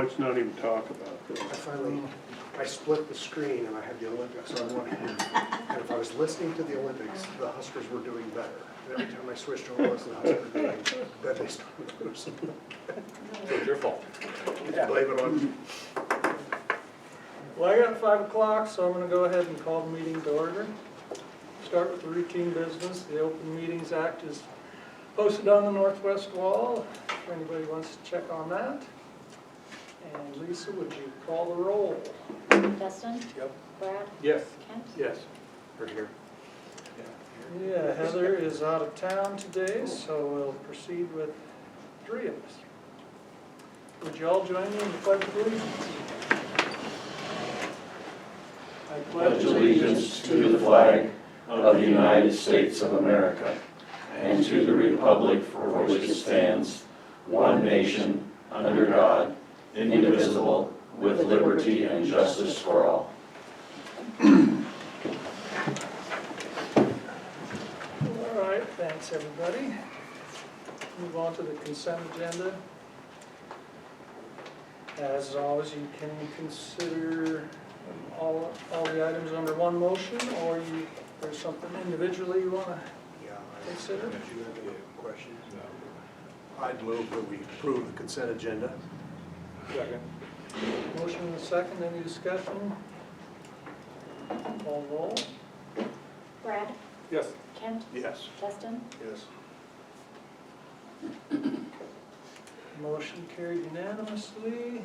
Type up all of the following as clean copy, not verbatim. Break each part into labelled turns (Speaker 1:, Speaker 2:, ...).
Speaker 1: Let's not even talk about this.
Speaker 2: I split the screen and I had the Olympics on one hand. And if I was listening to the Olympics, the Huskers were doing better. And every time I switched over, the Huskers were doing, then they started losing.
Speaker 3: So it's your fault.
Speaker 2: Blame it on.
Speaker 4: Well, I got 5 o'clock, so I'm gonna go ahead and call the meeting to order. Start with the routine business. The Open Meetings Act is posted on the northwest wall, if anybody wants to check on that. And Lisa, would you call the roll?
Speaker 5: Dustin?
Speaker 3: Yep.
Speaker 5: Brad?
Speaker 3: Yes.
Speaker 5: Kent?
Speaker 3: Yes. Right here.
Speaker 4: Yeah, Heather is out of town today, so we'll proceed with 3 of us. Would you all join me in the pledge of allegiance? I
Speaker 6: pledge allegiance to the flag of the United States of America and to the republic for which it stands, one nation, under God, indivisible, with liberty and justice for all.
Speaker 4: All right, thanks, everybody. Move on to the consent agenda. As always, you can consider all the items under one motion, or there's something individually you want to
Speaker 2: Yeah,
Speaker 4: consider.
Speaker 2: if you have any questions. I'd move that we approve the consent agenda.
Speaker 3: Second.
Speaker 4: Motion and a second, any discussion? Call roll.
Speaker 5: Brad?
Speaker 3: Yes.
Speaker 5: Kent?
Speaker 2: Yes.
Speaker 5: Dustin?
Speaker 2: Yes.
Speaker 4: Motion carried unanimously.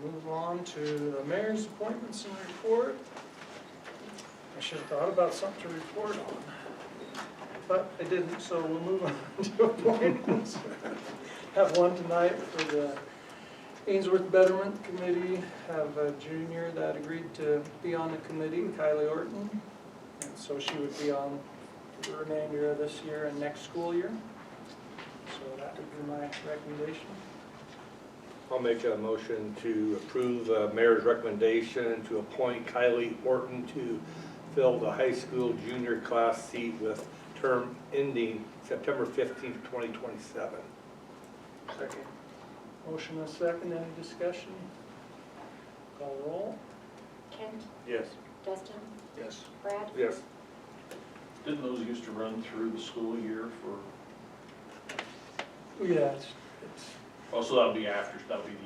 Speaker 4: Move on to the mayor's appointments and report. I should have thought about something to report on, but I didn't, so we'll move on to appointments. Have one tonight for the Ainsworth Betterment Committee. Have a junior that agreed to be on the committee, Kylie Orton. And so she would be on the remainder of this year and next school year. So that would be my recommendation.
Speaker 3: I'll make a motion to approve the mayor's recommendation to appoint Kylie Orton to fill the high school junior class seat with term ending September 15th, 2027.
Speaker 4: Second. Motion and a second, any discussion? Call roll.
Speaker 5: Kent?
Speaker 3: Yes.
Speaker 5: Dustin?
Speaker 2: Yes.
Speaker 5: Brad?
Speaker 3: Yes.
Speaker 6: Didn't those used to run through the school year for,
Speaker 4: Yeah, it's
Speaker 7: Oh, so that'll be the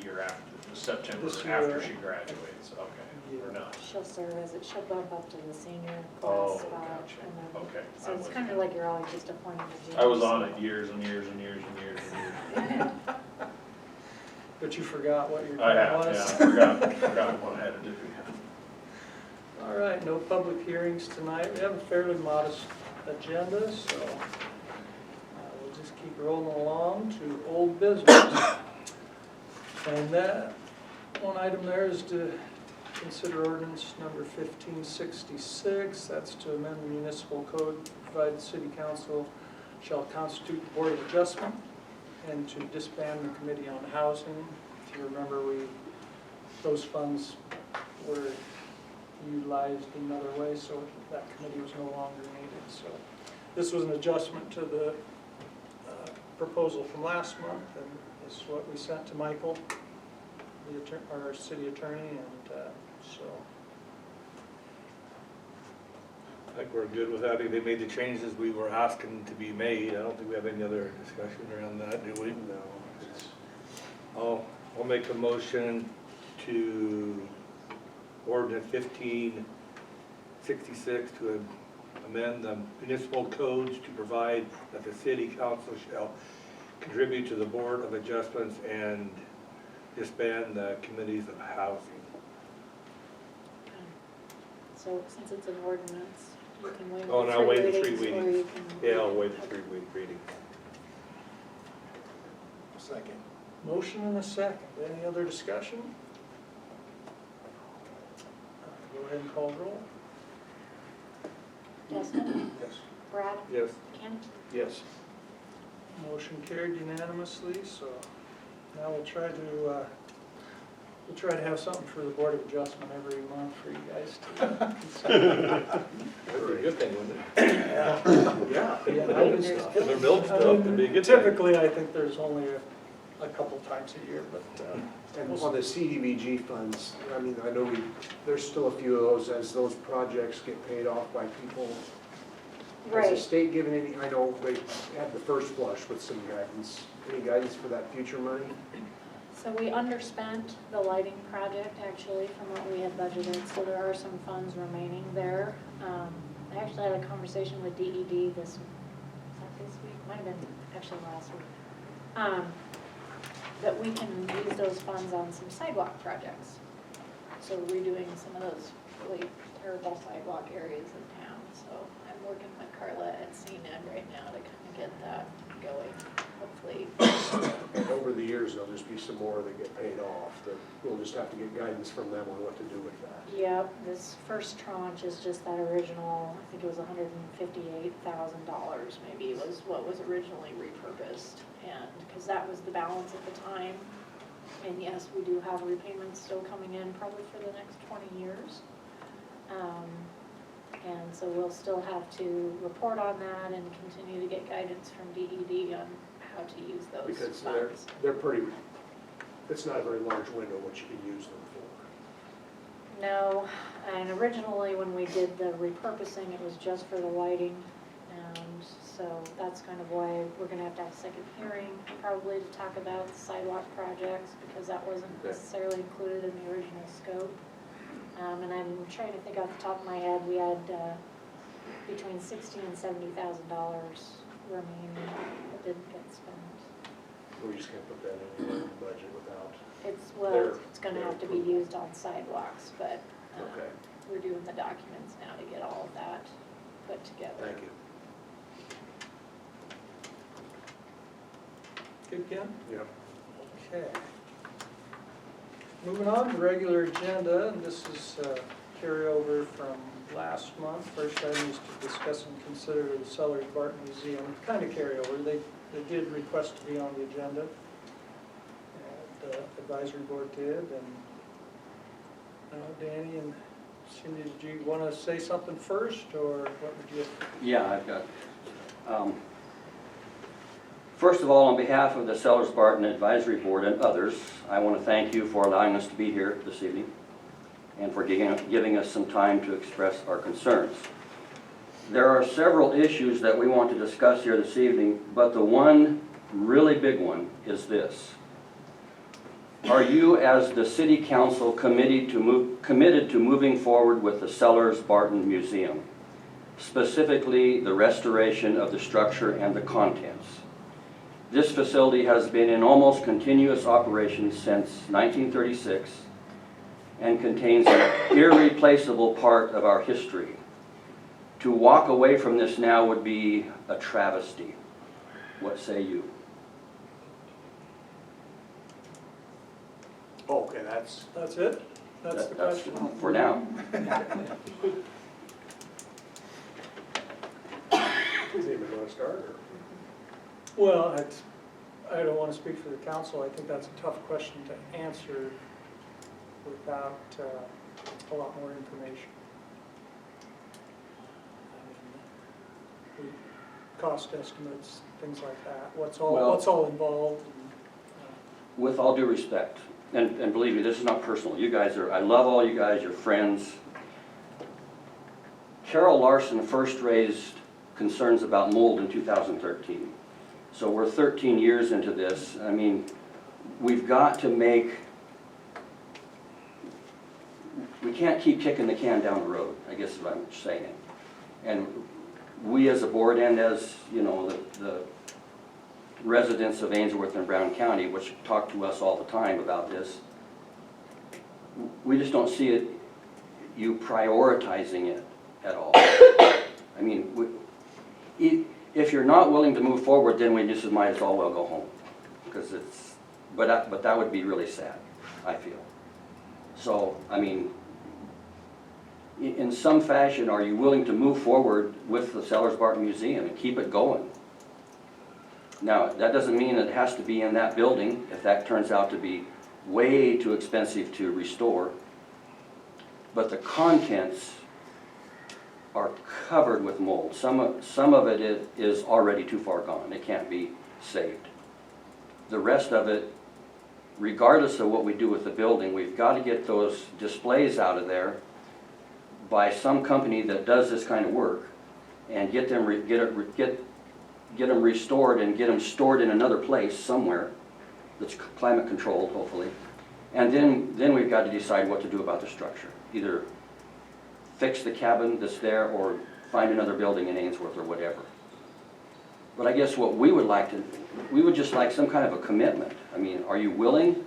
Speaker 7: year after, September,
Speaker 4: This year.
Speaker 7: after she graduates, okay, or not?
Speaker 5: She'll serve as she'll bump up to the senior
Speaker 7: Oh,
Speaker 5: class spot.
Speaker 7: gotcha.
Speaker 5: And then,
Speaker 7: Okay.
Speaker 5: so it's kind of like you're always just appointing the juniors.
Speaker 7: I was on it years and years and years and years and years.
Speaker 4: but you forgot what your
Speaker 7: I
Speaker 4: term
Speaker 7: have,
Speaker 4: was.
Speaker 7: yeah, forgot what I had to do.
Speaker 4: All right, no public hearings tonight. We have a fairly modest agenda, so we'll just keep rolling along to old business. And that one item there is to consider ordinance number 1566. That's to amend the municipal code, provide the city council shall constitute the board of adjustment and to disband the committee on housing. If you remember, those funds were utilized another way, so that committee was no longer needed. So this was an adjustment to the proposal from last month, and this is what we sent to Michael, our city attorney, and so.
Speaker 3: I think we're good with that. They made the changes we were asking to be made. I don't think we have any other discussion around that, do we?
Speaker 2: No.
Speaker 3: I'll make a motion to ordinance 1566 to amend the municipal codes to provide that the city council shall contribute to the board of adjustments and disband the committees of housing.
Speaker 5: So since it's an ordinance, you can waive
Speaker 3: Oh,
Speaker 5: the
Speaker 3: now waive the 3
Speaker 5: readings, or
Speaker 3: readings.
Speaker 5: you can.
Speaker 3: Yeah, I'll waive the 3 readings.
Speaker 2: Second.
Speaker 4: Motion and a second. Any other discussion? Go ahead and call roll.
Speaker 5: Dustin?
Speaker 2: Yes.
Speaker 5: Brad?
Speaker 3: Yes.
Speaker 5: Kent?
Speaker 2: Yes.
Speaker 4: Motion carried unanimously, so now we'll try to have something for the Board of Adjustment every month for you guys to consider.
Speaker 3: That'd be a good thing, wouldn't it?
Speaker 4: Yeah.
Speaker 3: If they're built stuff, it'd be a good thing.
Speaker 4: Typically, I think there's only a a couple times a year, but,
Speaker 2: And on the CDBG funds, I mean, I know there's still a few of those as those projects get paid off by people. Has the
Speaker 5: Right.
Speaker 2: state given any, I know they had the first flush with some guidance, any guidance for that future money?
Speaker 5: So we underspent the lighting project actually from what we had budgeted, so there are some funds remaining there. I actually had a conversation with DED was that this week? Might have been actually last week. That we can use those funds on some sidewalk projects. So redoing some of those really terrible sidewalk areas in town. So I'm working with Carla at CNED right now to kind of get that going, hopefully.
Speaker 2: And over the years, there'll just be some more that get paid off, that we'll just have to get guidance from them on what to do with that.
Speaker 5: Yep, this first tranche is just that original, I think it was $158,000 maybe was what was originally repurposed. And, because that was the balance at the time. And yes, we do have repayments still coming in probably for the next 20 years. And so we'll still have to report on that and continue to get guidance from DED on how to use those
Speaker 2: Because
Speaker 5: funds.
Speaker 2: they're pretty, it's not a very large window what you can use them for.
Speaker 5: No, and originally when we did the repurposing, it was just for the lighting. And so that's kind of why we're gonna have to have a second hearing, probably to talk about sidewalk projects, because that wasn't necessarily included in the original scope. And I'm trying to think off the top of my head, we had between $60,000 and $70,000 remaining that didn't get spent.
Speaker 2: We just can't put that in the budget without,
Speaker 5: It's gonna have to be used on sidewalks, but
Speaker 2: okay,
Speaker 5: we're doing the documents now to get all of that put together.
Speaker 2: thank you.
Speaker 4: good, Ken?
Speaker 2: Yep.
Speaker 4: Okay. Moving on to the regular agenda, and this is carryover from last month. First item is to discuss and consider the Sellers Barton Museum, kind of carryover. They did request to be on the agenda. And the advisory board did, and Danny and Cindy, did you want to say something first, or what would you?
Speaker 8: Yeah, I've got, first of all, on behalf of the Sellers Barton Advisory Board and others, I want to thank you for allowing us to be here this evening and for giving us some time to express our concerns. There are several issues that we want to discuss here this evening, but the one really big one is this. Are you, as the City Council, committed to moving forward with the Sellers Barton Museum, specifically the restoration of the structure and the contents? This facility has been in almost continuous operation since 1936 and contains an irreplaceable part of our history. To walk away from this now would be a travesty. What say you?
Speaker 2: Okay, that's,
Speaker 4: That's it? That's the
Speaker 8: That's
Speaker 4: question?
Speaker 8: for now.
Speaker 2: doesn't even want to start, or?
Speaker 4: Well, I don't want to speak for the council. I think that's a tough question to answer without a lot more information. Cost estimates, things like that, what's all involved.
Speaker 8: With all due respect, and believe me, this is not personal. You guys are, I love all you guys, you're friends. Carol Larson first raised concerns about mold in 2013. So we're 13 years into this. I mean, we've got to we can't keep kicking the can down the road, I guess is what I'm saying. And we as a board and as, you know, the residents of Ainsworth and Brown County, which talk to us all the time about this, we just don't see you prioritizing it at all. I mean, if you're not willing to move forward, then we just might as well go home, because it's. But that would be really sad, I feel. So I mean, in some fashion, are you willing to move forward with the Sellers Barton Museum and keep it going? Now, that doesn't mean it has to be in that building if that turns out to be way too expensive to restore. But the contents are covered with mold. Some of it is already too far gone. It can't be saved. the rest of it, regardless of what we do with the building, we've got to get those displays out of there by some company that does this kind of work and get them restored and get them stored in another place somewhere that's climate controlled, hopefully. And then we've got to decide what to do about the structure. Either fix the cabin that's there or find another building in Ainsworth or whatever. But I guess what we would just like some kind of a commitment. I mean, are you willing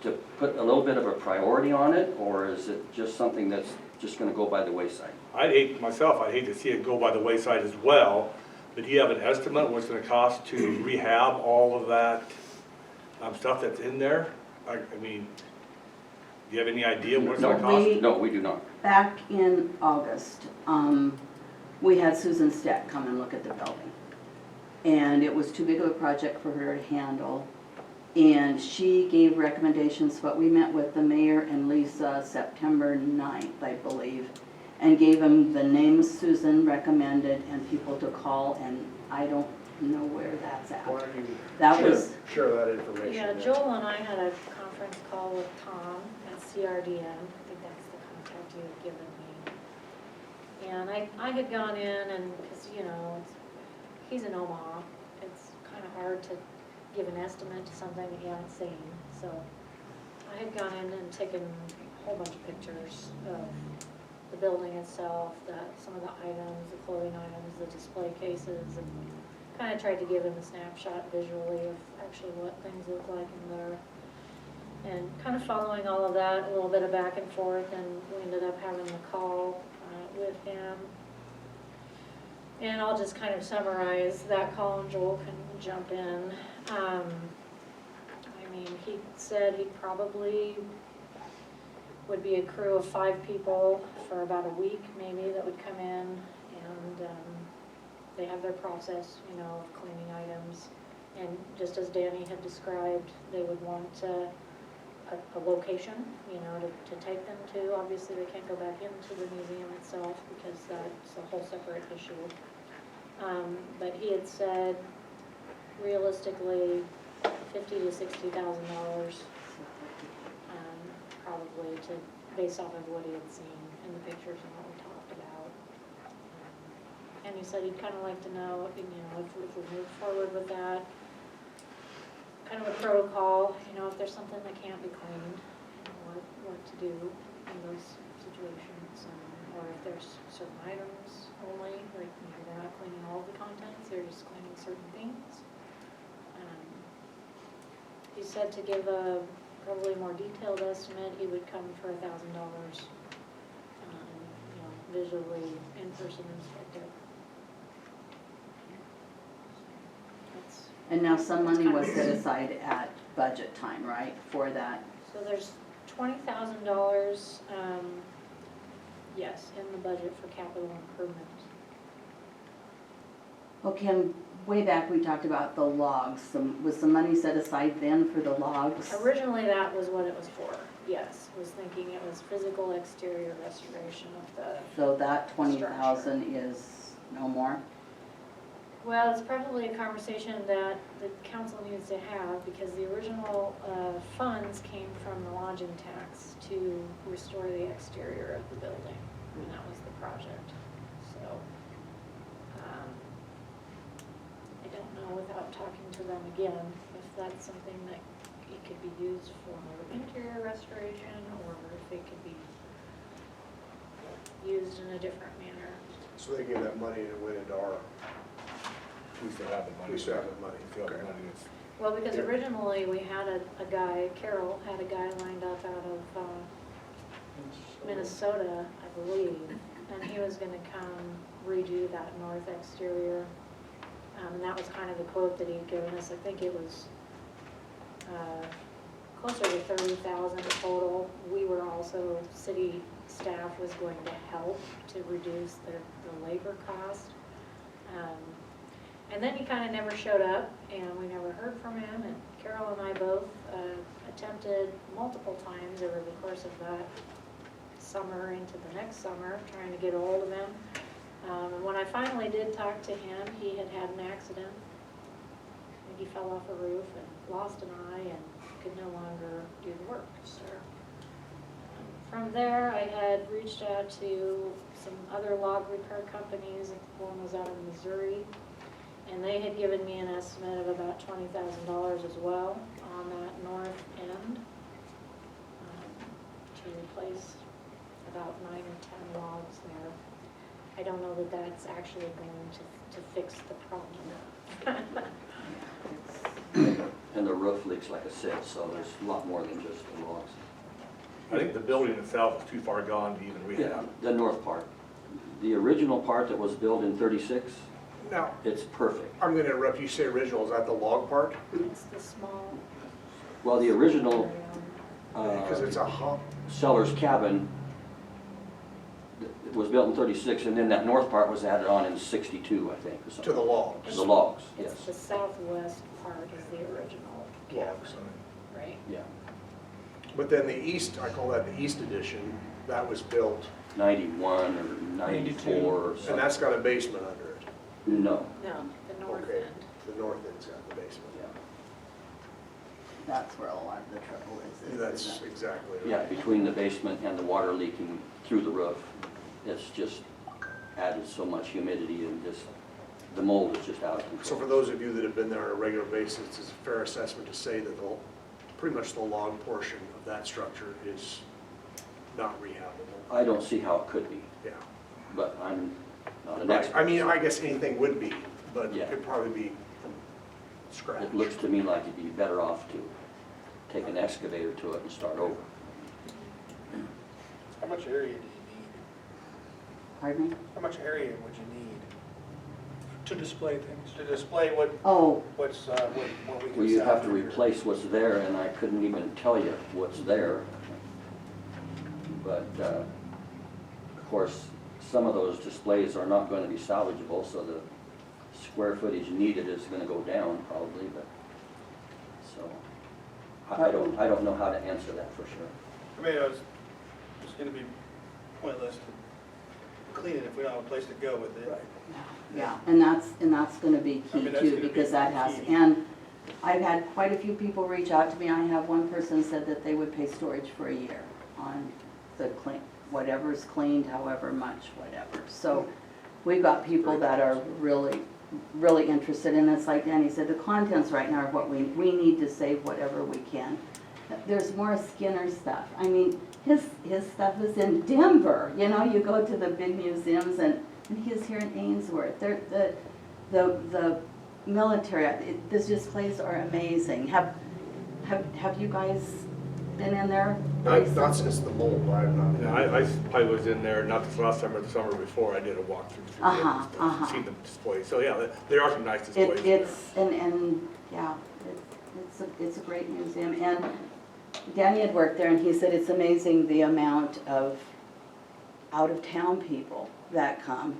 Speaker 8: to put a little bit of a priority on it, or is it just something that's just gonna go by the wayside?
Speaker 3: I'd hate to see it go by the wayside as well, but do you have an estimate of what it's gonna cost to rehab all of that stuff that's in there? I mean, do you have any idea what it's gonna cost?
Speaker 8: No, we do not.
Speaker 9: Back in August, we had Susan Steck come and look at the building. And it was too big of a project for her to handle. And she gave recommendations, but we met with the mayor and Lisa September 9th, I believe, and gave them the names Susan recommended and people to call, and I don't know where that's at.
Speaker 2: Why don't you
Speaker 9: That was,
Speaker 2: share that information?
Speaker 5: Yeah,
Speaker 2: then?
Speaker 5: Joel and I had a conference call with Tom at CRDM. I think that's the contact you had given me. And I had gone in and, because, you know, he's in Omaha. It's kind of hard to give an estimate to something that you haven't seen. So I had gone in and taken a whole bunch of pictures of the building itself, some of the items, the clothing items, the display cases, and kind of tried to give him a snapshot visually of actually what things look like in there. And kind of following all of that, a little bit of back and forth, and we ended up having the call with him. And I'll just kind of summarize that call, and Joel can jump in. I mean, he said he probably would be a crew of 5 people for about a week, maybe, that would come in, and they have their process, you know, of cleaning items. And just as Danny had described, they would want a location, you know, to take them to. Obviously, they can't go back into the museum itself because that's a whole separate issue. But he had said, realistically, $50,000 to $60,000, probably, to base off of what he had seen in the pictures and what we talked about. And he said he'd kind of like to know, you know, if we move forward with that, kind of a protocol, you know, if there's something that can't be cleaned, you know, what to do in those situations, or if there's certain items only, like maybe they're not cleaning all the contents, they're just cleaning certain things. He said to give a probably more detailed estimate, he would come for $1,000, you know, visually, in-person inspect it.
Speaker 9: and now some money was set aside at budget time, right, for that?
Speaker 5: So there's $20,000, yes, in the budget for capital improvement.
Speaker 9: Okay, and way back we talked about the logs. Was some money set aside then for the logs?
Speaker 5: Originally, that was what it was for, yes. Was thinking it was physical exterior restoration of the,
Speaker 9: So that 20,000 is no more?
Speaker 5: well, it's probably a conversation that the council needs to have, because the original funds came from the lodging tax to restore the exterior of the building, and that was the project. So, I don't know, without talking to them again, if that's something that it could be used for interior restoration, or if it could be used in a different manner.
Speaker 2: So they gave that money and it went into our,
Speaker 3: We still have the money.
Speaker 2: we still have the money.
Speaker 3: We still have the
Speaker 2: Okay.
Speaker 3: money. It's-
Speaker 5: Well, because originally we had a guy, Carol had a guy lined up out of Minnesota, I believe, and he was gonna come redo that north exterior. And that was kind of the quote that he'd given us. I think it was closer to 30,000 total. We were also, city staff was going to help to reduce the labor cost. And then he kind of never showed up, and we never heard from him, and Carol and I both attempted multiple times over the course of that summer into the next summer, trying to get a hold of him. And when I finally did talk to him, he had had an accident. he fell off a roof and lost an eye and could no longer do the work, so. From there, I had reached out to some other log repair companies, one was out of Missouri, and they had given me an estimate of about $20,000 as well on that north end to replace about 9 or 10 logs there. I don't know that that's actually going to fix the problem.
Speaker 8: And the roof leaks, like I said, so there's a lot more than just the logs.
Speaker 3: I think the building itself is too far gone to even
Speaker 8: Yeah,
Speaker 3: rehab.
Speaker 8: the north part. The original part that was built in 36,
Speaker 2: Now,
Speaker 8: it's perfect.
Speaker 2: I'm gonna interrupt, you say original, is that the log part?
Speaker 5: It's the small.
Speaker 8: Well, the original
Speaker 2: Because it's a hump.
Speaker 8: seller's cabin, it was built in 36, and then that north part was added on in 62, I think, or something.
Speaker 2: To the logs.
Speaker 8: The logs,
Speaker 5: It's
Speaker 8: yes.
Speaker 5: the southwest part is the original cabin,
Speaker 2: Logs.
Speaker 5: right?
Speaker 8: Yeah,
Speaker 2: But then the east, I call that the east edition, that was built,
Speaker 8: 91 or 94 or
Speaker 2: and
Speaker 8: something.
Speaker 2: that's got a basement under it.
Speaker 8: No,
Speaker 5: No, the north
Speaker 2: Okay.
Speaker 5: end.
Speaker 2: The north end's got the basement.
Speaker 8: yeah.
Speaker 9: That's where a lot of the trouble is.
Speaker 2: That's
Speaker 9: isn't it?
Speaker 2: exactly right.
Speaker 8: Yeah, between the basement and the water leaking through the roof, it's just added so much humidity and just, the mold is just out of
Speaker 2: So for
Speaker 8: control.
Speaker 2: those of you that have been there on a regular basis, it's a fair assessment to say that pretty much the log portion of that structure is not rehabable.
Speaker 8: I don't see how it could be,
Speaker 2: Yeah.
Speaker 8: but I'm not an
Speaker 2: Right.
Speaker 8: expert.
Speaker 2: I mean, I guess anything would be, but
Speaker 8: Yeah.
Speaker 2: it'd probably be from scratch.
Speaker 8: It looks to me like you'd be better off to take an excavator to it and start over.
Speaker 10: How much area do you need?
Speaker 9: Pardon me?
Speaker 10: How much area would you need
Speaker 4: To display things.
Speaker 10: to display what
Speaker 9: Oh,
Speaker 10: we can
Speaker 8: Well, you have
Speaker 10: sell
Speaker 8: to
Speaker 10: here?
Speaker 8: replace what's there, and I couldn't even tell you what's there. But, of course, some of those displays are not going to be salvageable, so the square footage needed is going to go down probably, but, so, I don't know how to answer that for sure.
Speaker 10: I mean, it's gonna be pointless to clean it if we don't have a place to go with it.
Speaker 9: yeah, and that's gonna be
Speaker 10: I
Speaker 9: key
Speaker 10: mean, that's
Speaker 9: too,
Speaker 10: gonna be
Speaker 9: because that has,
Speaker 10: key.
Speaker 9: and I've had quite a few people reach out to me. I have one person said that they would pay storage for a year on the clean, whatever's cleaned, however much, whatever. So we've got people that are really, really interested, and it's like Danny said, the contents right now are what we need to save whatever we can. There's more Skinner stuff. I mean, his stuff is in Denver, you know, you go to the big museums and he's here in Ainsworth. The military, these displays are amazing. Have you guys been in there?
Speaker 2: Not since the mold, I've not.
Speaker 3: Yeah, I was in there, not this last summer, the summer before, I did a walkthrough through it and stuff, seen the displays. So, yeah, there are some nice displays there.
Speaker 9: It's, and, yeah, it's a great museum. And Danny had worked there and he said it's amazing the amount of out-of-town people that come,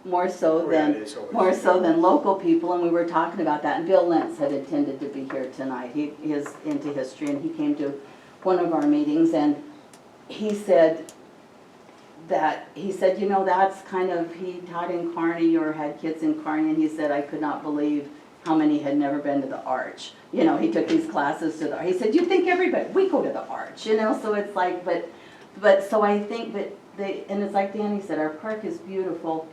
Speaker 9: more so
Speaker 2: Oh, yeah,
Speaker 9: than,
Speaker 2: it is always-
Speaker 9: more so than local people, and we were talking about that. And Bill Lentz had intended to be here tonight. He is into history, and he came to one of our meetings, and he said, you know, that's kind of, he taught in Kearney or had kids in Kearney, and he said, I could not believe how many had never been to the Arch. You know, he took these classes to the, he said, you think everybody, we go to the Arch, you know, so it's like, but so I think that and it's like Danny said, our park is beautiful,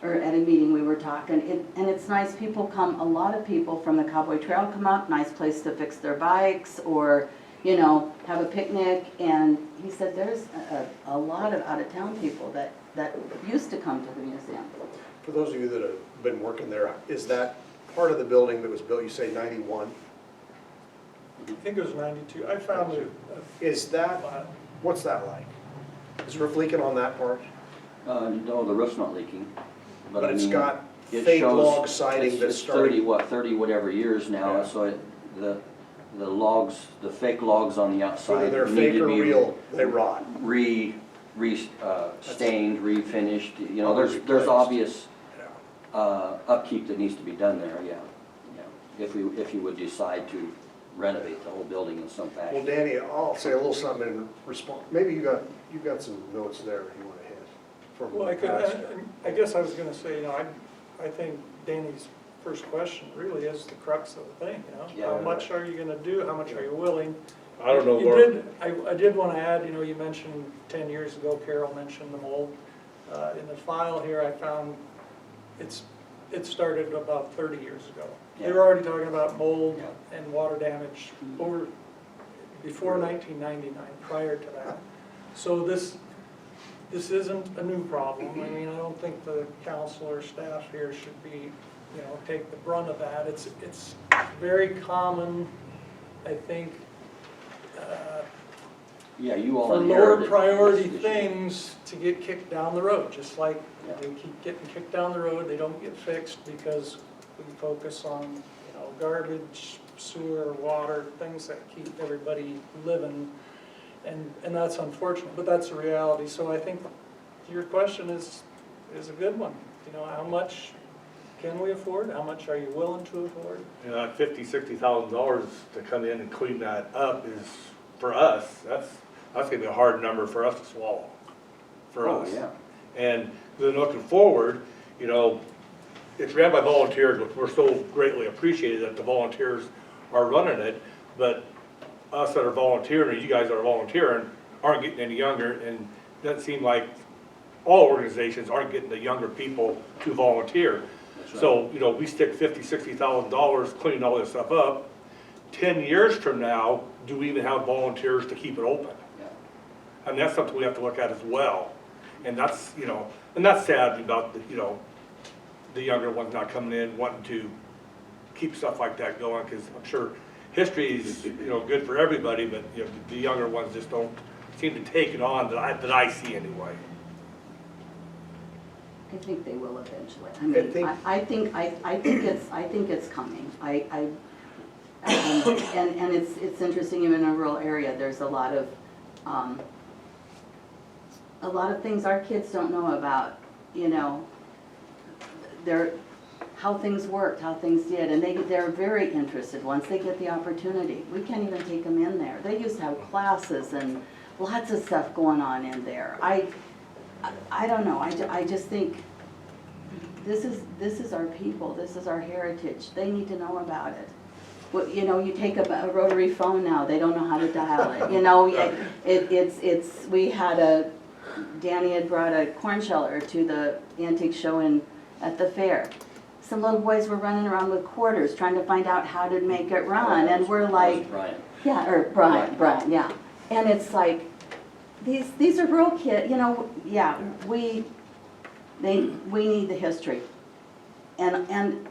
Speaker 9: or at a meeting we were talking, and it's nice, people come, a lot of people from the Cowboy Trail come up, nice place to fix their bikes, or, you know, have a picnic, and he said there's a lot of out-of-town people that used to come to the museum.
Speaker 2: For those of you that have been working there, is that part of the building that was built, you say 91?
Speaker 4: I think it was 92. I found it.
Speaker 2: Is that, what's that like? Is the roof leaking on that part?
Speaker 8: No, the roof's not leaking.
Speaker 2: But
Speaker 8: I
Speaker 2: it's
Speaker 8: mean,
Speaker 2: got
Speaker 8: it
Speaker 2: fake
Speaker 8: shows-
Speaker 2: log siding that's
Speaker 8: It's 30
Speaker 2: starting.
Speaker 8: whatever years now,
Speaker 2: Yeah.
Speaker 8: so the logs, the fake logs on the
Speaker 2: Whether
Speaker 8: outside
Speaker 2: they're
Speaker 8: need
Speaker 2: fake
Speaker 8: to
Speaker 2: or
Speaker 8: be
Speaker 2: real, they rot.
Speaker 8: stained, refinished, you know, there's
Speaker 2: Replaced.
Speaker 8: obvious
Speaker 2: Yeah.
Speaker 8: upkeep that needs to be done there, yeah. If you would decide to renovate the whole building in some
Speaker 2: Well,
Speaker 8: fashion.
Speaker 2: Danny, I'll say a little something in response. Maybe you got some notes there you want to hit from
Speaker 4: Well,
Speaker 2: the past.
Speaker 4: I guess I was gonna say, you know, I think Danny's first question really is the crux of the thing, you know?
Speaker 8: Yeah.
Speaker 4: How much are you gonna do, how much are you willing?
Speaker 3: I don't know,
Speaker 4: You
Speaker 3: Mark.
Speaker 4: did, I did wanna add, you know, you mentioned 10 years ago, Carol mentioned the mold. In the file here, I found it started about 30 years ago. They were already talking about mold
Speaker 8: Yeah.
Speaker 4: and water damage before 1999, prior to that. So this isn't a new problem. I mean, I don't think the council or staff here should be, you know, take the brunt of that. It's very common, I think,
Speaker 8: Yeah, you all
Speaker 4: for lower
Speaker 8: inherited
Speaker 4: priority
Speaker 8: this issue.
Speaker 4: things to get kicked down the road, just like
Speaker 8: Yeah.
Speaker 4: they keep getting kicked down the road, they don't get fixed because we focus on, you know, garbage, sewer, water, things that keep everybody living. And that's unfortunate, but that's a reality. So I think your question is a good one. You know, how much can we afford? How much are you willing to afford?
Speaker 3: You know, that $50,000-$60,000 to come in and clean that up is, for us, that's gonna be a hard number for us to swallow, for
Speaker 8: Oh,
Speaker 3: us.
Speaker 8: yeah.
Speaker 3: And then looking forward, you know, it's ran by volunteers, which we're so greatly appreciated that the volunteers are running it, but us that are volunteering, and you guys that are volunteering, aren't getting any younger, and it doesn't seem like all organizations aren't getting the younger people to volunteer.
Speaker 8: That's right.
Speaker 3: So, you know, we stick $50,000-$60,000 cleaning all this stuff up. 10 years from now, do we even have volunteers to keep it open?
Speaker 8: Yeah.
Speaker 3: And that's something we have to look at as well. And that's, you know, and that's sad about, you know, the younger ones not coming in, wanting to keep stuff like that going, because I'm sure history is, you know, good for everybody, but, you know, the younger ones just don't seem to take it on that I see anyway.
Speaker 9: I think they will eventually. I think it's coming. And it's interesting, even in a rural area, there's a lot of things our kids don't know about, you know, how things worked, how things did, and they're very interested once they get the opportunity. We can't even take them in there. They used to have classes and lots of stuff going on in there. I don't know, I just think this is our people, this is our heritage. They need to know about it. Well, you know, you take a rotary phone now, they don't know how to dial it. You know, Danny had brought a corn sheller to the antique show at the fair. Some little boys were running around with quarters trying to find out how to make it run, and we're like,
Speaker 8: Brian.
Speaker 9: yeah, or Brian, yeah. And it's like, these are real kids, you know, yeah, we need the history. And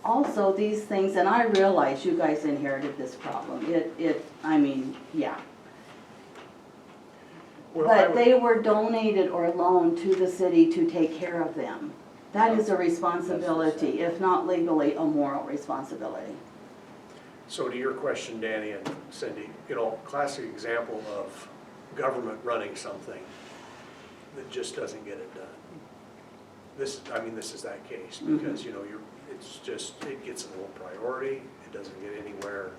Speaker 9: also these things, and I realize you guys inherited this problem. I mean, yeah.
Speaker 2: Well,
Speaker 9: But they were donated or loaned to the city to take care of them. That is a responsibility, if not legally, a moral responsibility.
Speaker 2: So to your question, Danny and Cindy, you know, classic example of government running something that just doesn't get it done. This is that case, because, you know, it gets a little priority, it doesn't get anywhere.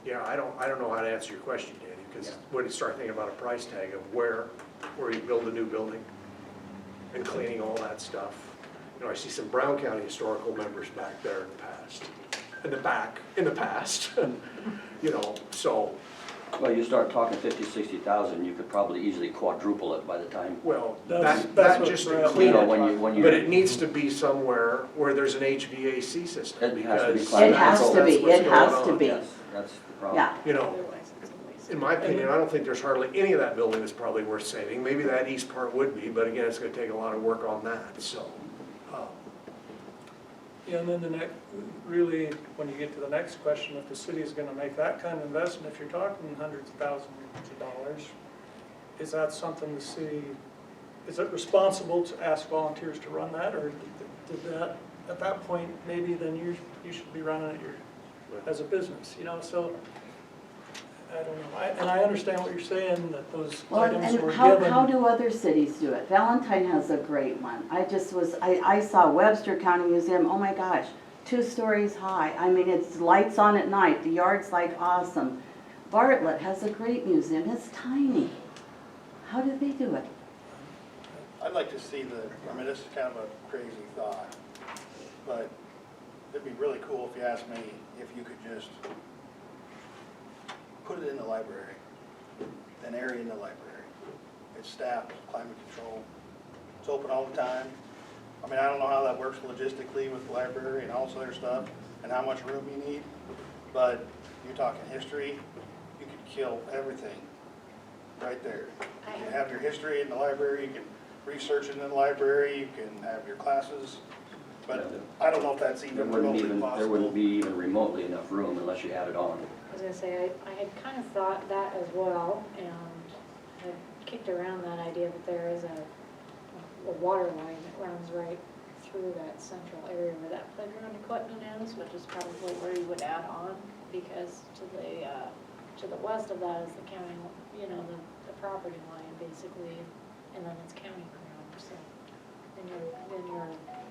Speaker 2: Yeah, I don't know how to answer your question, Danny, because when you start thinking about a price tag of where you build a new building and cleaning all that stuff. You know, I see some Brown County historical members back there in the past, you know, so.
Speaker 8: Well, you start talking 50, 60,000, you could probably easily quadruple it by the time.
Speaker 2: Well,
Speaker 4: That's
Speaker 2: that
Speaker 4: what
Speaker 2: just to
Speaker 4: Brad-
Speaker 2: clean
Speaker 8: You know,
Speaker 2: it,
Speaker 8: when you.
Speaker 2: but it needs to be somewhere where there's an HVAC system.
Speaker 8: It has to be
Speaker 2: because
Speaker 8: climate
Speaker 9: It has
Speaker 8: controlled.
Speaker 9: to be,
Speaker 2: that's what's
Speaker 9: it has
Speaker 2: going
Speaker 9: to
Speaker 2: on.
Speaker 9: be,
Speaker 8: Yes, that's the problem.
Speaker 9: yeah.
Speaker 2: You know, in my opinion, I don't think there's hardly any of that building that's probably worth saving. Maybe that east part would be, but again, it's gonna take a lot of work on that, so.
Speaker 4: Yeah, and then really, when you get to the next question, if the city is gonna make that kind of investment, if you're talking hundreds of thousands of dollars, is that something the city, is it responsible to ask volunteers to run that, or did that, at that point, maybe then you should be running it as a business, you know, so, I don't know, and I understand what you're saying, that those
Speaker 9: Well,
Speaker 4: items were
Speaker 9: and
Speaker 4: given.
Speaker 9: how do other cities do it? Valentine has a great one. I saw Webster County Museum, oh my gosh, 2 stories high. I mean, it's lights on at night, the yard's like awesome. Bartlett has a great museum, it's tiny. How did they do it?
Speaker 10: I'd like to see I mean, this is kind of a crazy thought, but it'd be really cool if you asked me if you could just put it in the library, an area in the library. It's staffed, climate control, it's open all the time. I mean, I don't know how that works logistically with the library and all this other stuff, and how much room you need, but you're talking history, you could kill everything right there. You can have your history in the library, you can research it in the library, you can have your classes, but I don't know if that's even remotely possible.
Speaker 8: There wouldn't be even remotely enough room unless you had it on.
Speaker 5: I was gonna say, I had kind of thought that as well, and had kicked around that idea that there is a water line that runs right through that central area where that playground equipment is, which is probably where you would add on, because to the west of that is the county, you know, the property line basically, and then it's county ground, so then you're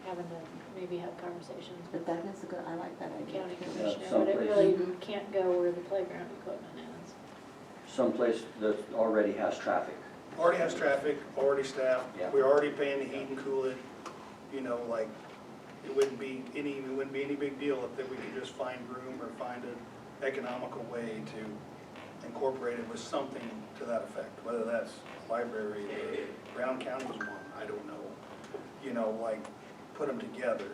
Speaker 5: having to maybe have conversations with
Speaker 9: But that is a good, I like that
Speaker 5: the
Speaker 9: idea.
Speaker 5: county
Speaker 9: too.
Speaker 5: commissioner, but it
Speaker 8: someplace.
Speaker 5: really
Speaker 9: Mhm.
Speaker 5: can't go where the playground equipment is.
Speaker 8: Someplace that already has traffic.
Speaker 10: Already has traffic, already staffed,
Speaker 8: Yeah.
Speaker 10: we're already paying to heat and cool it, you know, like, it wouldn't be any big deal if we could just find room or find an economical way to incorporate it with something to that effect, whether that's a library or Brown County's one, I don't know. You know, like, put them together.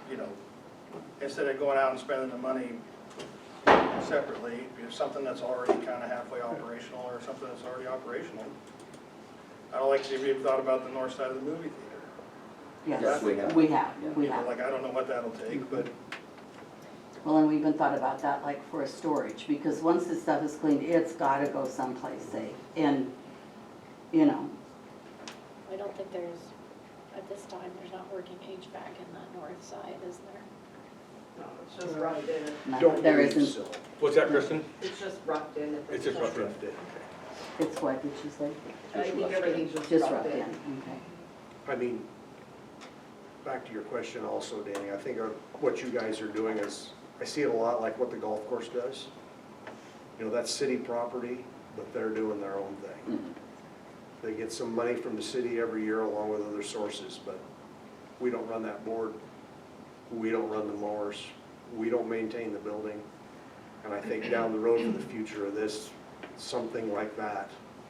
Speaker 10: You know, instead of going out and spending the money separately, if something that's already kind of halfway operational or something that's already operational. I don't like to see if you've thought about the north side of the movie theater.
Speaker 9: Yes,
Speaker 8: we have.
Speaker 9: we have, we
Speaker 10: You know,
Speaker 9: have.
Speaker 10: like, I don't know what that'll take, but
Speaker 9: Well, and we even thought about that like for a storage, because once this stuff is cleaned, it's gotta go someplace safe. And, you know,
Speaker 5: I don't think there's, at this time, there's not working HVAC in that north side, is there?
Speaker 11: No, it's just roughed in.
Speaker 2: Don't
Speaker 9: there
Speaker 2: believe
Speaker 9: isn't,
Speaker 2: so.
Speaker 3: What's that, Kristen?
Speaker 11: It's just roughed in at
Speaker 3: It's
Speaker 11: this
Speaker 3: just
Speaker 11: point.
Speaker 3: roughed in.
Speaker 9: it's what, did you say?
Speaker 11: I think everything's
Speaker 9: Just
Speaker 11: just
Speaker 9: roughed
Speaker 11: roughed
Speaker 9: in,
Speaker 11: in.
Speaker 9: okay.
Speaker 2: I mean, back to your question also, Danny, I think what you guys are doing is, I see it a lot like what the golf course does. You know, that's city property, but they're doing their own thing.
Speaker 8: Mhm.
Speaker 2: They get some money from the city every year along with other sources, but we don't run that board. We don't run the mowers. We don't maintain the building. And I think down the road for the future of this, something like that,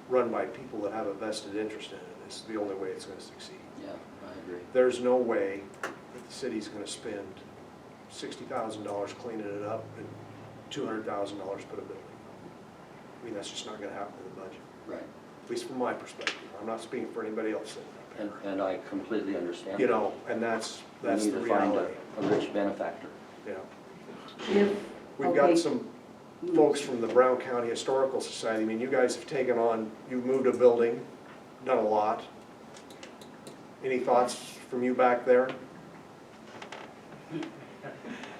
Speaker 2: run by people that have a vested interest in it, is the only way it's gonna succeed.
Speaker 8: Yeah, I agree.
Speaker 2: There's no way that the city's gonna spend $60,000 cleaning it up and $200,000 put a building up. I mean, that's just not gonna happen to the budget,
Speaker 8: Right.
Speaker 2: at least from my perspective. I'm not speaking for anybody else sitting up there.
Speaker 8: And I completely understand.
Speaker 2: You know, and that's
Speaker 8: We
Speaker 2: the
Speaker 8: need to find
Speaker 2: reality.
Speaker 8: a rich benefactor.
Speaker 2: Yeah.
Speaker 9: If,
Speaker 2: We've got
Speaker 9: okay.
Speaker 2: some folks from the Brown County Historical Society. I mean, you guys have taken on, you've moved a building, done a lot. Any thoughts from you back there?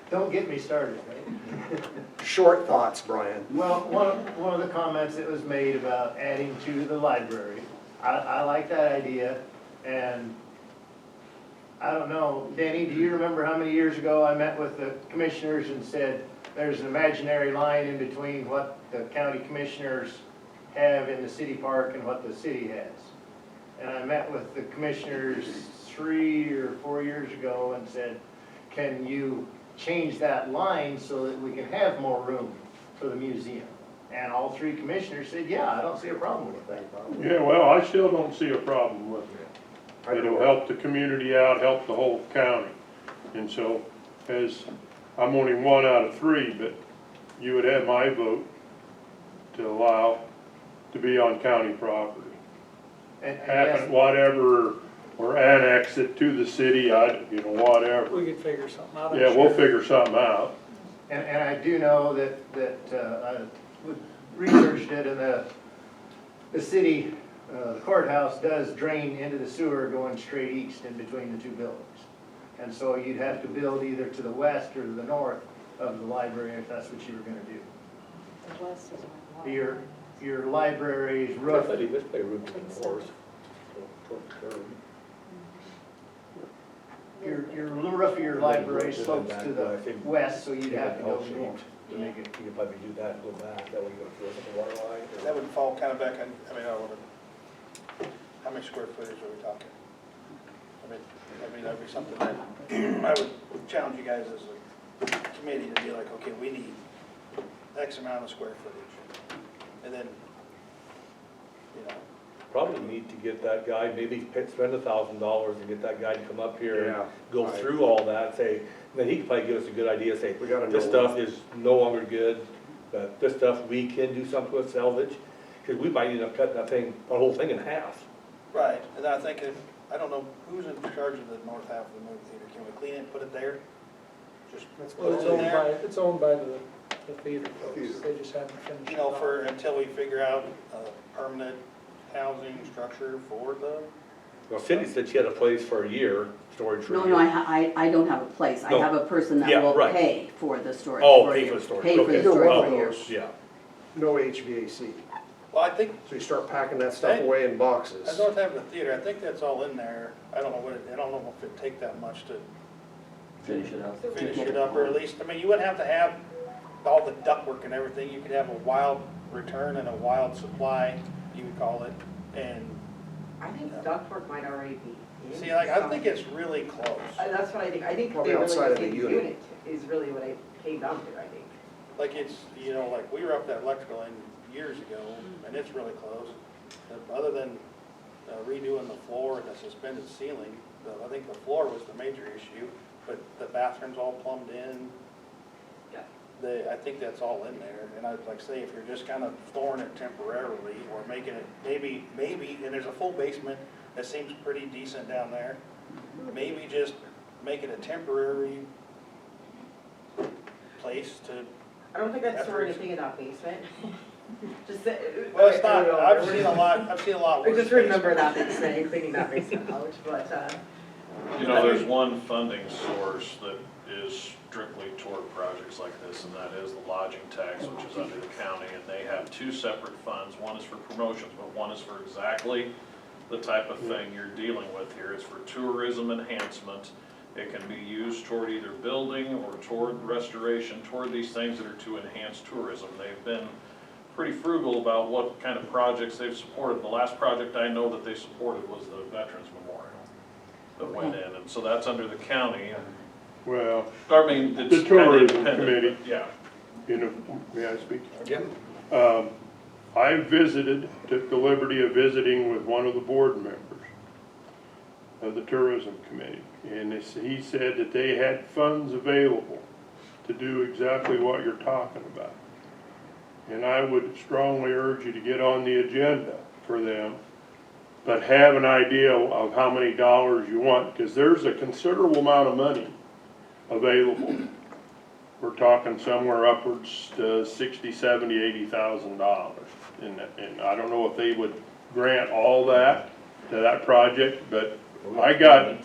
Speaker 12: Don't get me started, right?
Speaker 2: Short thoughts, Brian.
Speaker 12: Well, one of the comments that was made about adding to the library, I like that idea, and I don't know, Danny, do you remember how many years ago I met with the commissioners and said, there's an imaginary line in between what the county commissioners have in the city park and what the city has? And I met with the commissioners 3 or 4 years ago and said, can you change that line so that we can have more room for the museum? And all 3 commissioners said, yeah, I don't see a problem with that.
Speaker 1: Yeah, well, I still don't see a problem with it. It'll help the community out, help the whole county. And so, as, I'm only 1 out of 3, but you would have my vote to allow to be on county property.
Speaker 12: And
Speaker 1: Happen,
Speaker 12: yes,
Speaker 1: whatever, or annex it to the city, whatever.
Speaker 4: We could figure something out. I'm
Speaker 1: Yeah, we'll
Speaker 4: sure.
Speaker 1: figure something out.
Speaker 12: and I do know that I researched it, and the city, the courthouse does drain into the sewer going straight east in between the 2 buildings. And so you'd have to build either to the west or to the north of the library if that's what you were gonna do.
Speaker 5: The west is where
Speaker 12: Your library's roof,
Speaker 3: Let's play room to the horse.
Speaker 12: your roof of your library slopes to the west, so you'd have to go north.
Speaker 3: To make it, you could probably do that, go back, that way you go through the water line.
Speaker 10: that would fall kind of back on, I mean, I don't know. how many square footage are we talking? I mean, that'd be something that I would challenge you guys as a committee to be like, okay, we need X amount of square footage. And then, you know,
Speaker 3: Probably need to get that guy, maybe spend $1,000 and get that guy to come up here and go through all that, say, then he could probably give us a good idea, say,
Speaker 2: We gotta
Speaker 3: this
Speaker 2: know
Speaker 3: stuff is no longer good, but this stuff we can do something with salvage, because we might end up cutting that whole thing in half.
Speaker 10: right, and I think, I don't know, who's in charge of the north half of the movie theater? Can we clean it and put it there? Just
Speaker 4: Well,
Speaker 10: put it in there?
Speaker 4: it's owned by the theater folks, they just haven't finished.
Speaker 10: You know,
Speaker 4: it off.
Speaker 10: until we figure out a permanent housing structure for the,
Speaker 3: Well, Cindy said she had a place for a year, storage for a
Speaker 9: No,
Speaker 3: year.
Speaker 9: no, I don't have a place. I
Speaker 3: No.
Speaker 9: have a person that
Speaker 3: Yeah,
Speaker 9: will
Speaker 3: right.
Speaker 9: pay for the storage.
Speaker 3: Oh,
Speaker 9: for
Speaker 3: pay
Speaker 9: you.
Speaker 3: for the storage,
Speaker 9: Pay for
Speaker 3: okay.
Speaker 9: the storage
Speaker 3: Oh,
Speaker 9: for you.
Speaker 3: yeah.
Speaker 2: No HVAC.
Speaker 10: well, I think,
Speaker 2: So you start packing that stuff away in
Speaker 10: at
Speaker 2: boxes.
Speaker 10: North Half of the theater, I think that's all in there. I don't know I don't know if it'd take that much to
Speaker 8: Finish it up.
Speaker 10: finish it up, or at least, I mean, you wouldn't have to have all the ductwork and everything. You could have a wild return and a wild supply, you would call it, and
Speaker 11: I think ductwork might already be in.
Speaker 10: see, like, I
Speaker 11: some-
Speaker 10: think it's really close.
Speaker 11: That's what I think. I think
Speaker 2: Probably
Speaker 11: they really
Speaker 2: outside
Speaker 11: just
Speaker 2: of the
Speaker 11: need the
Speaker 2: unit.
Speaker 11: unit is really what it came down to, I think.
Speaker 10: Like, it's, you know, like, we were up that electrical end years ago, and it's really close. Other than redoing the floor and the suspended ceiling, I think the floor was the major issue, but the bathroom's all plumbed in.
Speaker 11: Yeah.
Speaker 10: I think that's all in there, and I'd like say, if you're just kind of storing it temporarily, or making it, maybe, and there's a full basement that seems pretty decent down there, maybe just make it a temporary place to,
Speaker 11: I don't think I'd
Speaker 10: After
Speaker 11: store
Speaker 10: it's-
Speaker 11: anything in that basement. Just,
Speaker 10: well, it's not,
Speaker 11: I don't know.
Speaker 10: I've seen a lot
Speaker 11: I
Speaker 10: worse.
Speaker 11: just remember
Speaker 10: basements.
Speaker 11: that basement, cleaning that basement out, but,
Speaker 7: You know, there's one funding source that is strictly toward projects like this, and that is the lodging tax, which is under the county, and they have two separate funds. One is for promotions, but one is for exactly the type of thing you're dealing with here. It's for tourism enhancement. It can be used toward either building or toward restoration, toward these things that are to enhance tourism. They've been pretty frugal about what kind of projects they've supported. The last project I know that they supported was the Veterans Memorial that went in, and so that's under the county, and,
Speaker 1: Well,
Speaker 7: I mean, it's
Speaker 1: The
Speaker 7: kind of
Speaker 1: tourism
Speaker 7: independent,
Speaker 1: committee.
Speaker 7: but yeah.
Speaker 1: you know, may I speak?
Speaker 2: Yeah.
Speaker 1: I visited, took the liberty of visiting with one of the board members of the tourism committee, and he said that they had funds available to do exactly what you're talking about. And I would strongly urge you to get on the agenda for them, but have an idea of how many dollars you want, because there's a considerable amount of money available. We're talking somewhere upwards to $60,000, $70,000, $80,000. And I don't know if they would grant all that to that project, but I got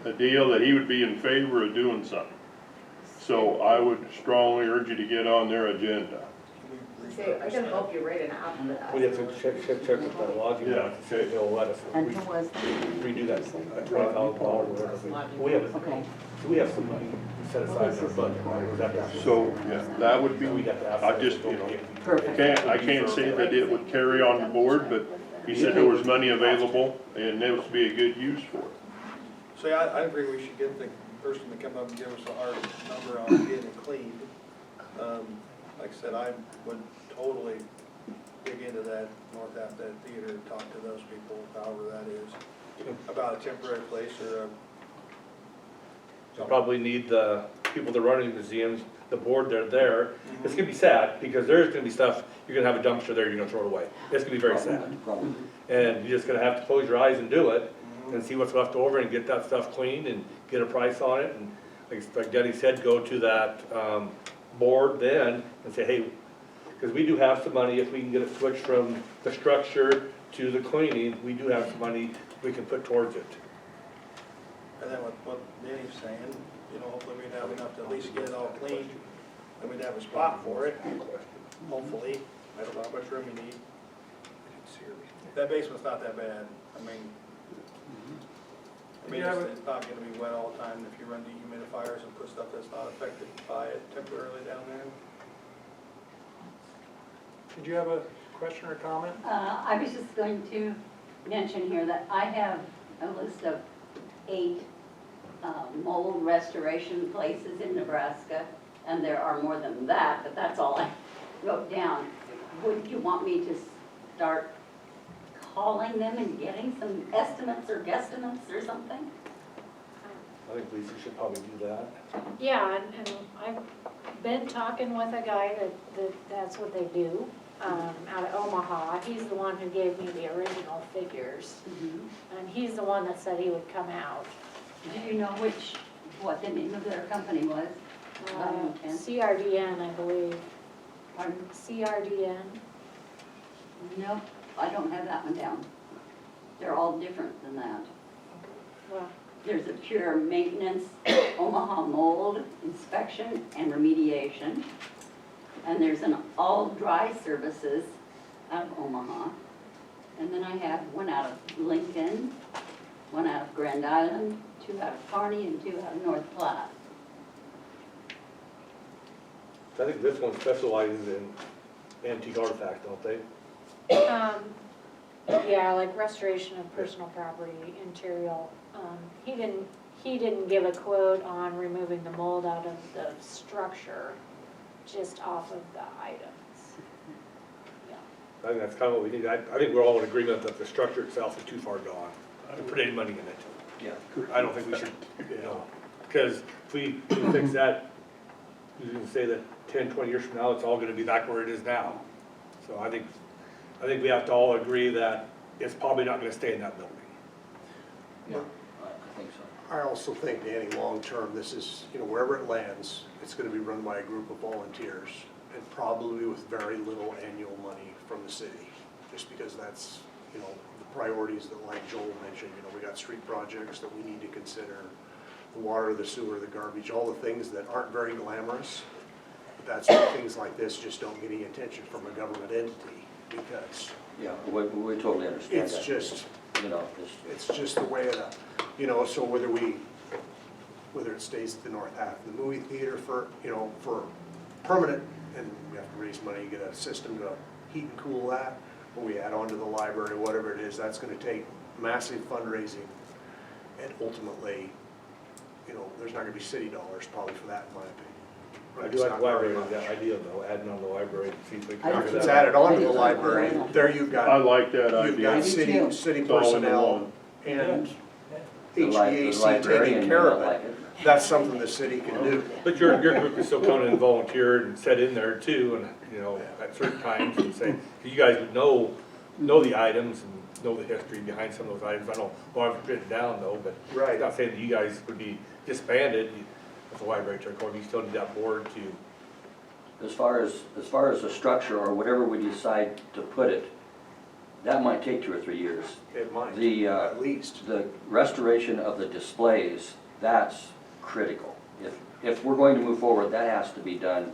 Speaker 1: a deal that he would be in favor of doing something. So I would strongly urge you to get on their agenda.
Speaker 11: say, I can help you write an app for that.
Speaker 3: We have to check with the lodging
Speaker 1: Yeah.
Speaker 3: tax, say they'll let us
Speaker 9: Until was,
Speaker 3: redo that $20,000. We have,
Speaker 9: okay.
Speaker 3: we have some money set aside in our budget, right? Or is that-
Speaker 1: So, yeah, that would be,
Speaker 3: We'd have to ask
Speaker 1: I
Speaker 3: them
Speaker 1: just,
Speaker 3: to
Speaker 1: you know,
Speaker 3: get-
Speaker 9: Perfect.
Speaker 1: I can't say that it would carry on the board, but he said there was money available and there would be a good use for it.
Speaker 10: So yeah, I agree we should get the person to come up and give us a hard number on getting it cleaned. Like I said, I would totally dig into that North Half that theater, talk to those people, however that is, about a temporary place or a.
Speaker 3: You probably need the people that run the museums, the board that are there. It's gonna be sad, because there's gonna be stuff, you're gonna have a dumpster there, you're gonna throw it away. It's gonna be very sad.
Speaker 8: Probably.
Speaker 3: And you're just gonna have to close your eyes and do it, and see what's left over, and get that stuff cleaned, and get a price on it, and like Denny said, go to that, board then, and say, hey, because we do have some money, if we can get it switched from the structure to the cleaning, we do have some money we can put towards it.
Speaker 10: And then what Danny's saying, you know, hopefully we'd have enough to at least get it all cleaned, and we'd have a spot for it, hopefully. I don't know how much room you need. That basement's not that bad, I mean, it's not gonna be wet all the time if you run dehumidifiers and put stuff that's not affected by it temporarily down there.
Speaker 4: Did you have a question or comment?
Speaker 13: I was just going to mention here that I have a list of 8 mold restoration places in Nebraska, and there are more than that, but that's all I wrote down. Would you want me to start calling them and getting some estimates or guesstimates or something?
Speaker 3: I think Lisa should probably do that.
Speaker 5: Yeah, and I've been talking with a guy that's what they do, out of Omaha. He's the one who gave me the original figures, and he's the one that said he would come out.
Speaker 13: Do you know what the name of their company was?
Speaker 5: CRDN, I believe.
Speaker 13: Pardon?
Speaker 5: CRDN.
Speaker 13: Nope, I don't have that one down. They're all different than that.
Speaker 5: Well,
Speaker 13: There's a pure maintenance, Omaha mold inspection and remediation. And there's an all dry services out of Omaha. And then I have one out of Lincoln, one out of Grand Island, 2 out of Kearney, and 2 out of North Platte.
Speaker 3: I think this one specializes in antique artifacts, don't they?
Speaker 5: yeah, like restoration of personal property, interior. He didn't give a quote on removing the mold out of the structure, just off of the items. Yeah.
Speaker 3: I think that's kind of what we need. I think we're all in agreement that the structure itself is too far gone to put any money in it.
Speaker 8: Yeah.
Speaker 3: I don't think we should, because if we fix that, you can say that 10, 20 years from now, it's all gonna be back where it is now. So I think we have to all agree that it's probably not gonna stay in that building.
Speaker 8: Yeah, I think so.
Speaker 2: I also think, Danny, long-term, this is, wherever it lands, it's gonna be run by a group of volunteers, and probably with very little annual money from the city, just because that's, the priorities that, like Joel mentioned, we got street projects that we need to consider, the water, the sewer, the garbage, all the things that aren't very glamorous, but that's why things like this just don't get any attention from a government entity, because
Speaker 8: Yeah, we totally understand that.
Speaker 2: it's just,
Speaker 8: You know,
Speaker 2: it's just the way of the, so whether it stays at the north half of the movie theater for permanent, and we have to raise money, get a system to heat and cool that, or we add on to the library, whatever it is, that's gonna take massive fundraising, and ultimately, there's not gonna be city dollars probably for that, in my opinion.
Speaker 3: I do
Speaker 2: It's
Speaker 3: like
Speaker 2: not
Speaker 3: the library,
Speaker 2: very much.
Speaker 3: that idea though, adding on the library, see if we
Speaker 13: I
Speaker 3: can
Speaker 13: don't
Speaker 2: If
Speaker 3: figure
Speaker 2: it's
Speaker 3: that
Speaker 2: added
Speaker 3: out.
Speaker 2: on to the library, there you've
Speaker 1: I
Speaker 2: got,
Speaker 1: like that
Speaker 2: you've
Speaker 1: idea.
Speaker 2: got
Speaker 13: do
Speaker 2: city
Speaker 13: too.
Speaker 1: It's all in
Speaker 2: personnel
Speaker 1: one.
Speaker 2: and
Speaker 8: the
Speaker 2: HVAC
Speaker 8: librarian
Speaker 2: taking
Speaker 8: may
Speaker 2: care
Speaker 8: not
Speaker 2: of
Speaker 8: like
Speaker 2: it. That's something the city can do.
Speaker 3: But your group is still coming and volunteered and set in there too, and, at certain times and say, you guys would know the items and know the history behind some of those items. I don't, well, I've written down though, but
Speaker 2: Right.
Speaker 3: I'm not saying that you guys would be disbanded as a library to record, you still need that board to.
Speaker 8: as far as the structure or whatever we decide to put it, that might take 2 or 3 years.
Speaker 2: It might,
Speaker 8: The,
Speaker 2: at least.
Speaker 8: The restoration of the displays, that's critical. If we're going to move forward, that has to be done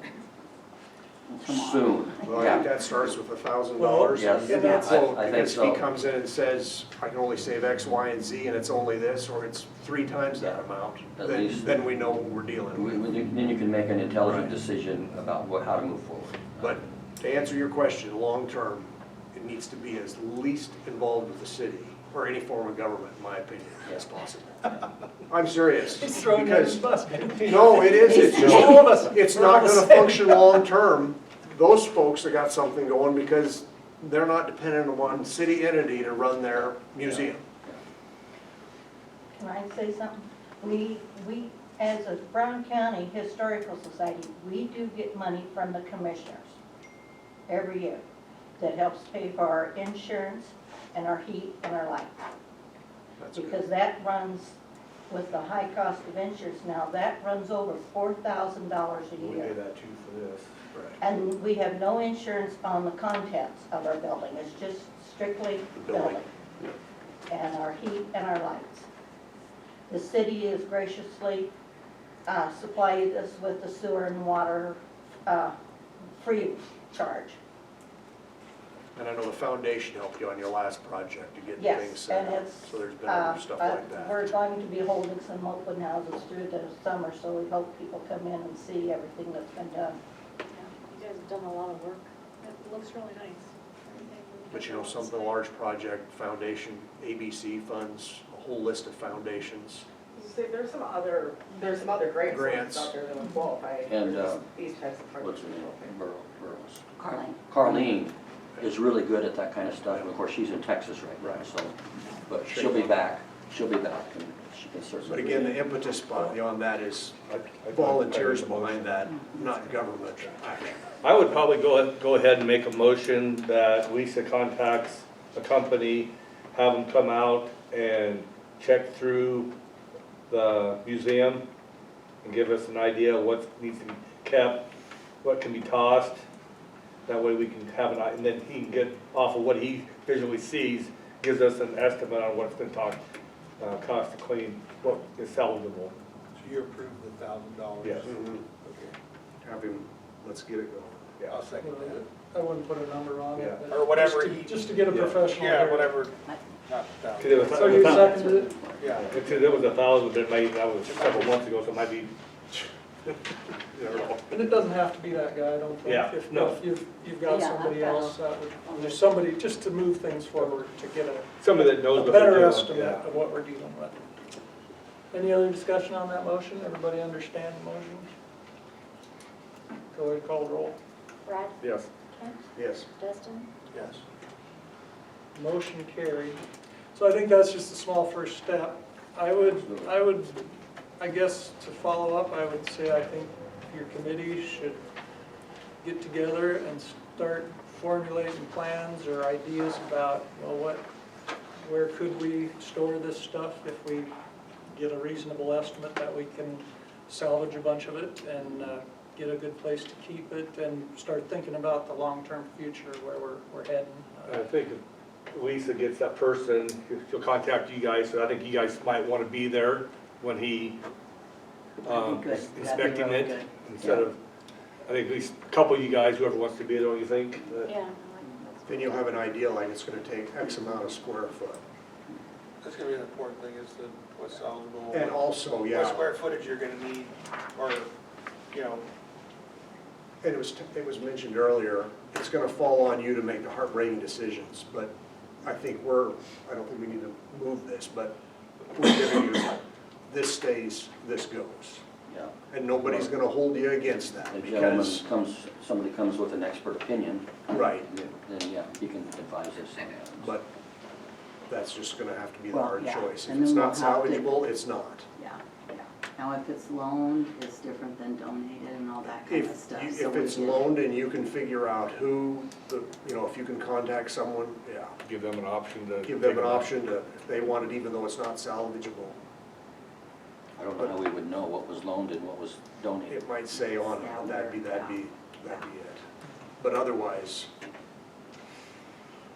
Speaker 8: soon.
Speaker 2: Well, I think that starts with $1,000.
Speaker 8: Well, yes,
Speaker 2: and getting a
Speaker 8: I
Speaker 2: quote,
Speaker 8: think
Speaker 2: because
Speaker 8: so.
Speaker 2: he comes in and says, I can only save X, Y, and Z, and it's only this, or it's 3 times that amount,
Speaker 8: At least.
Speaker 2: then we know what we're dealing with.
Speaker 8: Then you can make an intelligent
Speaker 2: Right.
Speaker 8: decision about how to move forward.
Speaker 2: But to answer your question, long-term, it needs to be as least involved with the city, or any form of government, in my opinion, as possible. I'm serious.
Speaker 4: He's throwing you under
Speaker 2: because
Speaker 4: the bus, man.
Speaker 2: No, it is, it's
Speaker 4: All of us.
Speaker 2: just, it's
Speaker 4: We're all
Speaker 2: not
Speaker 4: the
Speaker 2: gonna
Speaker 4: same.
Speaker 2: function long-term. Those folks have got something going because they're not dependent on one city entity to run their museum.
Speaker 14: Can I say something? We, as a Brown County Historical Society, we do get money from the commissioners every year that helps pay for our insurance and our heat and our lights.
Speaker 2: That's good.
Speaker 14: Because that runs, with the high cost of insurance now, that runs over $4,000 a
Speaker 3: We pay
Speaker 14: year.
Speaker 3: that too for this.
Speaker 2: Right.
Speaker 14: And we have no insurance on the contents of our building, it's just strictly
Speaker 2: The building.
Speaker 14: building. And our heat and our lights. The city has graciously supplied us with the sewer and water free charge.
Speaker 2: And I know the foundation helped you on your last project to get
Speaker 14: Yes,
Speaker 2: things set
Speaker 14: and
Speaker 2: up,
Speaker 14: it's,
Speaker 2: so there's been other stuff like that.
Speaker 14: we're going to be holding some open houses through the summer, so we hope people come in and see everything that's been done.
Speaker 5: Yeah, you guys have done a lot of work. It looks really nice.
Speaker 2: But you know, something large project, foundation, ABC funds, a whole list of foundations.
Speaker 11: See, there's some other grants
Speaker 2: Grants.
Speaker 11: out there that would qualify
Speaker 8: And,
Speaker 11: for these types of
Speaker 8: What's
Speaker 11: projects.
Speaker 8: her name? Burroughs.
Speaker 9: Carly.
Speaker 8: Carlene is really good at that kind of stuff, and of course, she's in Texas right now, so, but she'll be back, and she can certainly.
Speaker 2: But again, the impetus beyond that is volunteers behind that, not government action.
Speaker 3: I would probably go ahead and make a motion that Lisa contacts a company, have them come out and check through the museum and give us an idea of what needs to be kept, what can be tossed. That way we can have and then he can get off of what he visually sees, gives us an estimate on what it's gonna cost to clean, what is salvageable.
Speaker 10: So you approve the $1,000?
Speaker 3: Yes.
Speaker 2: Okay. Have him, let's get it going.
Speaker 10: I'll second that.
Speaker 4: I wouldn't put a number on it.
Speaker 3: Yeah.
Speaker 4: but
Speaker 10: Or whatever
Speaker 4: just to-
Speaker 10: he-
Speaker 4: Just to get a professional.
Speaker 10: Yeah,
Speaker 4: here.
Speaker 10: whatever, not
Speaker 3: Cause
Speaker 10: $1,000.
Speaker 3: it was-
Speaker 4: So you seconded it?
Speaker 10: Yeah.
Speaker 3: Because it was 1,000, but it might, that was several months ago, so it might be, you never know.
Speaker 4: And it doesn't have to be that guy, I don't think.
Speaker 3: Yeah,
Speaker 4: If
Speaker 3: no.
Speaker 4: if you've got
Speaker 9: Yeah,
Speaker 4: somebody
Speaker 9: I've got
Speaker 4: else, that would, there's somebody, just to move things forward, to get
Speaker 3: Somebody that knows
Speaker 4: a
Speaker 3: what they're
Speaker 4: better
Speaker 3: doing.
Speaker 4: estimate
Speaker 3: Yeah.
Speaker 4: of what we're dealing with. Any other discussion on that motion? Everybody understand the motion? Go ahead, call the roll.
Speaker 5: Brad,
Speaker 3: Yes.
Speaker 5: Kent,
Speaker 2: Yes.
Speaker 5: Dustin,
Speaker 10: Yes.
Speaker 4: Motion carried. So I think that's just a small first step. I would, I guess, to follow up, I would say I think your committee should get together and start formulating plans or ideas about, where could we store this stuff if we get a reasonable estimate that we can salvage a bunch of it and get a good place to keep it and start thinking about the long-term future where we're heading.
Speaker 3: I think if Lisa gets that person, she'll contact you guys, so I think you guys might want to be there when he
Speaker 9: That'd be good. That'd be
Speaker 3: inspecting
Speaker 9: really
Speaker 3: it,
Speaker 9: good.
Speaker 3: instead of, I think at least a couple of you guys, whoever wants to be there, don't you think?
Speaker 5: yeah.
Speaker 2: Then you'll have an idea, like it's gonna take X amount of square foot.
Speaker 10: That's gonna be an important thing, is the, what's salvageable.
Speaker 2: And also,
Speaker 10: What
Speaker 2: yeah,
Speaker 10: square footage you're gonna need, or,
Speaker 2: and it was mentioned earlier, it's gonna fall on you to make the heartbreaking decisions, but I think I don't think we need to move this, but we're giving you, this stays, this goes.
Speaker 8: Yeah.
Speaker 2: And nobody's gonna hold you against that,
Speaker 8: The gentleman
Speaker 2: because,
Speaker 8: somebody comes with an expert opinion.
Speaker 2: Right.
Speaker 8: Then, yeah, he can advise us on that.
Speaker 2: but that's just gonna have to be the
Speaker 9: Well,
Speaker 2: hard
Speaker 9: yeah,
Speaker 2: choice. If
Speaker 9: and
Speaker 2: it's
Speaker 9: then
Speaker 2: not
Speaker 9: we'll have to-
Speaker 2: salvageable, it's not.
Speaker 9: Yeah, yeah. Now, if it's loaned, it's different than donated and all that kind of
Speaker 2: If,
Speaker 9: stuff.
Speaker 2: you-
Speaker 9: so
Speaker 2: if
Speaker 9: we
Speaker 2: it's
Speaker 9: get-
Speaker 2: loaned and you can figure out who, if you can contact someone, yeah.
Speaker 3: Give them an option to.
Speaker 2: Give them
Speaker 3: take
Speaker 2: an
Speaker 3: it.
Speaker 2: option to, if they want it, even though it's not salvageable.
Speaker 8: I don't know how we would know what was loaned and what was donated.
Speaker 2: It might say on it, that'd be it. But otherwise,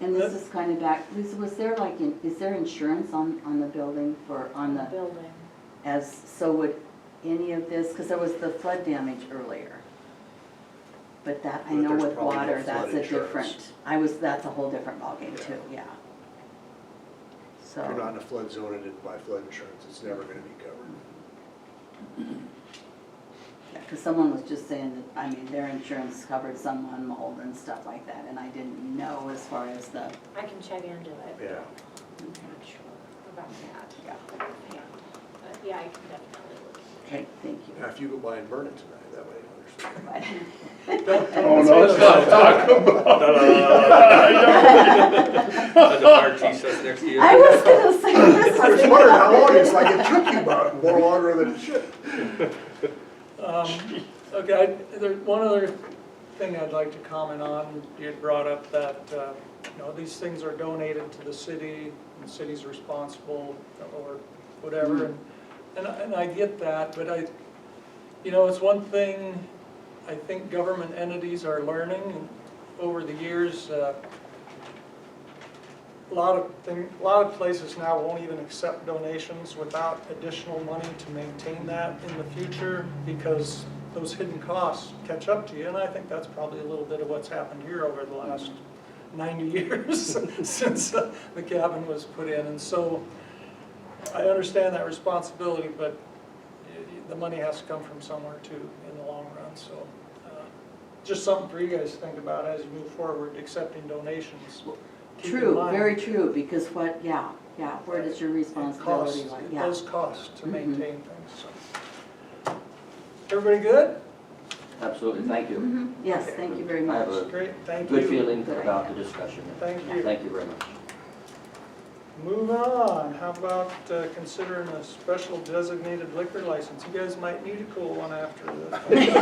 Speaker 9: And this is kind of back, Lisa, was there is there insurance on the building on the,
Speaker 5: Building.
Speaker 9: so would any of this, because there was the flood damage earlier. But that, I
Speaker 2: But
Speaker 9: know
Speaker 2: there's
Speaker 9: with
Speaker 2: probably no
Speaker 9: water,
Speaker 2: flood
Speaker 9: that's a
Speaker 2: insurance.
Speaker 9: different, that's a whole different ballgame
Speaker 2: Yeah.
Speaker 9: too, yeah. So.
Speaker 2: if you're not in a flood zone and didn't buy flood insurance, it's never gonna be covered.
Speaker 9: Yeah, because someone was just saying that, their insurance covered someone mold and stuff like that, and I didn't know as far as the,
Speaker 5: I can check into it.
Speaker 2: Yeah.
Speaker 5: I'm not sure about that.
Speaker 9: yeah.
Speaker 5: Yeah. But yeah, I can definitely look.
Speaker 9: Okay, thank you.
Speaker 2: Now, if you go by and burn it tonight, that way you understand.
Speaker 1: Oh, no, let's not talk about
Speaker 3: Let the fire chief sit next to you.
Speaker 9: I was gonna say this.
Speaker 2: I was wondering how long it's like it took you about, more longer than it should.
Speaker 4: Okay, there's one other thing I'd like to comment on. You had brought up that, these things are donated to the city, and the city's responsible, or whatever, and I get that, but it's one thing I think government entities are learning over the years. A lot of places now won't even accept donations without additional money to maintain that in the future, because those hidden costs catch up to you, and I think that's probably a little bit of what's happened here over the last 90 years since the cabin was put in. And so I understand that responsibility, but the money has to come from somewhere too in the long run. So just something for you guys to think about as you move forward, accepting donations. Keep in
Speaker 9: True,
Speaker 4: mind,
Speaker 9: very true, because what, yeah, where does your
Speaker 4: it
Speaker 9: responsibility
Speaker 4: costs,
Speaker 9: lie?
Speaker 4: it
Speaker 9: Yeah.
Speaker 4: does cost to
Speaker 9: Mhm.
Speaker 4: maintain things, so. Everybody good?
Speaker 8: Absolutely, thank you.
Speaker 9: Mhm. Yes, thank you very
Speaker 8: I have
Speaker 9: much.
Speaker 8: a
Speaker 4: Great, thank you.
Speaker 8: good feeling about the discussion.
Speaker 4: Thank you.
Speaker 8: Thank you very much.
Speaker 4: Moving on, how about considering a special designated liquor license? You guys might need a cool one after this.